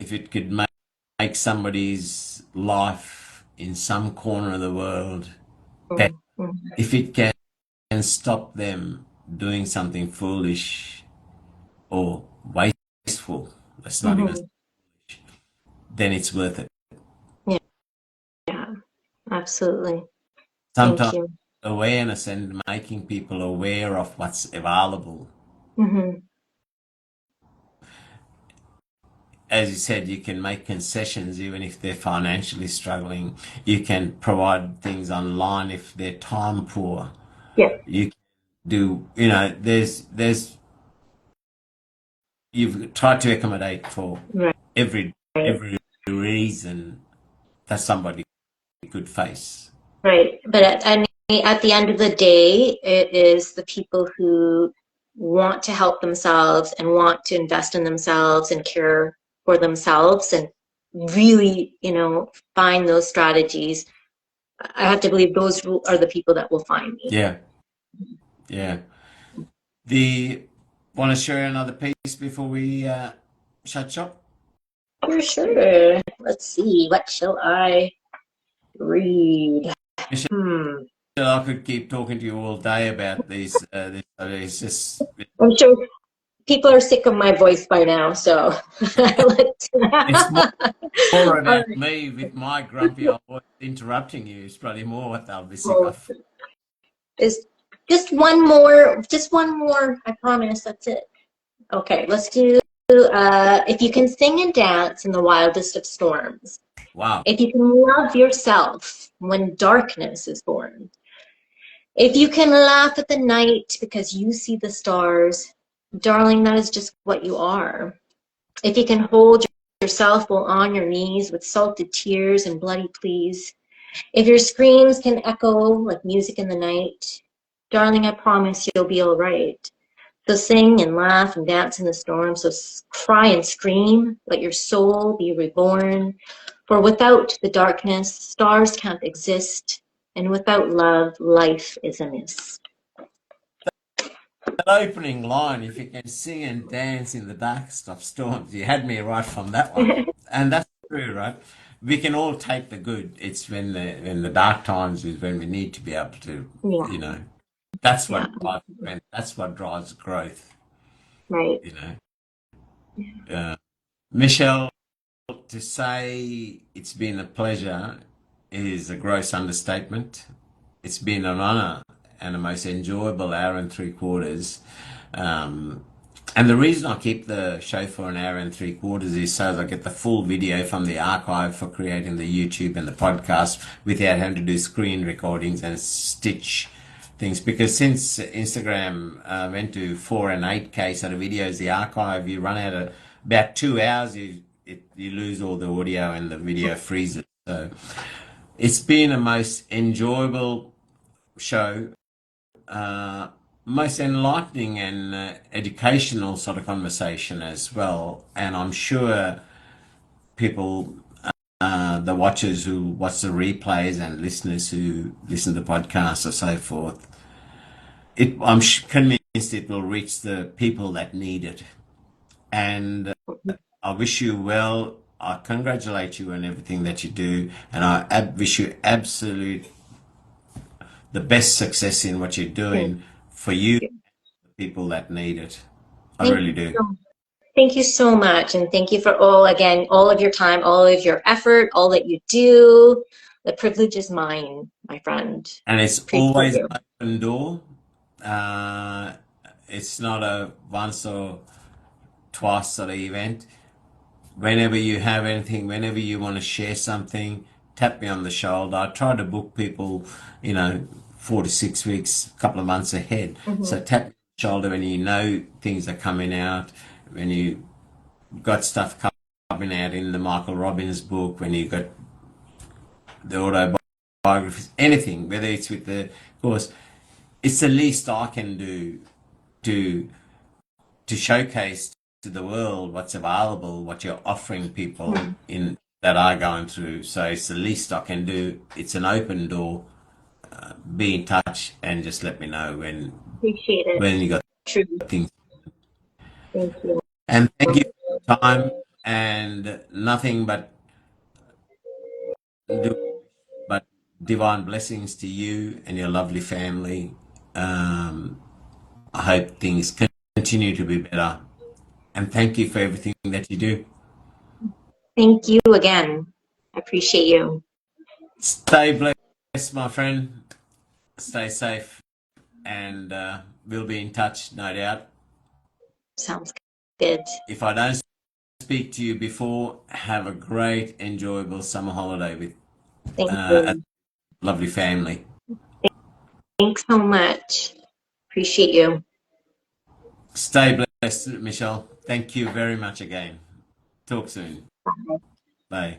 if it could make somebody's life in some corner of the world better, Mm-hmm. if it can stop them doing something foolish or wasteful, let's not even, Hmm. then it's worth it. Absolutely. Thank Sometimes you. awareness and making people aware of what's available. Mm-hmm. As you said, you can make concessions even if they're financially struggling. You can provide things online if they're time poor. Yeah. You can do, there's you've tried to accommodate for Right. every reason that somebody could face. Right. But at the end of the day, it is the people who want to help themselves and want to invest in themselves and care for themselves and really, find those strategies. I have to believe those are the people that will find me. Yeah, yeah. The Want to share another piece before we shut shop? For sure. Let's see. What shall I read? Michelle, Hmm. I could keep talking to you all day about these. It's just I'm sure people are sick of my voice by now, so let's. it's more All about me with my grumpy old voice interrupting you. It's probably more what they'll be sick right. of. Is just one more. Just one more. I promise. That's it. Okay, let's do. If you can sing and dance in the wildest of storms, Wow. if you can love yourself when darkness is born, if you can laugh at the night because you see the stars, darling, that is just what you are. If you can hold yourself while on your knees with salted tears and bloody pleas, if your screams can echo like music in the night, darling, I promise you'll be all right. So sing and laugh and dance in the storm. So cry and scream, let your soul be reborn. For without the darkness, stars can't exist. And without love, life is amiss. That opening line, if you can sing and dance in the darkest of storms, you had me right from that one. And that's true, right? We can all take the good. It's when the dark times is when we need to be able to, Yeah, you know, that's yeah, what drives strength, that's what drives growth, right. you know. Michelle, to say it's been a pleasure is a gross understatement. It's been an honor and a most enjoyable hour and three quarters. Um, and the reason I keep the show for an hour and three quarters is so that I get the full video from the archive for creating the YouTube and the podcast without having to do screen recordings and stitch things. Because since Instagram went to 4 and 8K sort of videos, the archive, you run out of about 2 hours, you lose all the audio and the video freezes. So it's been a most enjoyable show, most enlightening and educational sort of conversation as well. And I'm sure people, the watchers who watch the replays and listeners who listen to podcasts or so forth, I'm convinced it will reach the people that need it. And I wish you well. I congratulate you on everything that you do, and I wish you absolute the best success in what you're Thank doing for you, you. people that need it. I Thank really you do. so Thank you so much. And thank you for all of your time, all of your effort, all that you do. The privilege is mine, my friend. And it's Appreciate always you. an open door. Uh, it's not a once or twice sort of event. Whenever you have anything, whenever you want to share something, tap me on the shoulder. I try to book people, 4 to 6 weeks, a couple of months ahead. Hmm. So tap me on the shoulder when you know things are coming out, when you got stuff coming out in the Michael Robbins book, when you got the autobiographies, anything, whether it's with the course, it's the least I can do to showcase to the world what's available, what you're offering people in that are going through. So it's the least I can do. It's an open door. Be in touch and just let me know Appreciate it. when you got True. things. Thank you. And thank you for your time and nothing do but divine blessings to you and your lovely family. I hope things continue to be better. And thank you for everything that you do. Thank you again. I appreciate you. Stay blessed. best, my friend. Stay safe, and we'll be in touch, no doubt. Sounds good. If I don't speak to you before, have a great, enjoyable summer holiday with Thank a you. lovely family. Thanks so much. Appreciate you. Stay blessed, Michelle. Thank you very much again. Talk soon. Bye.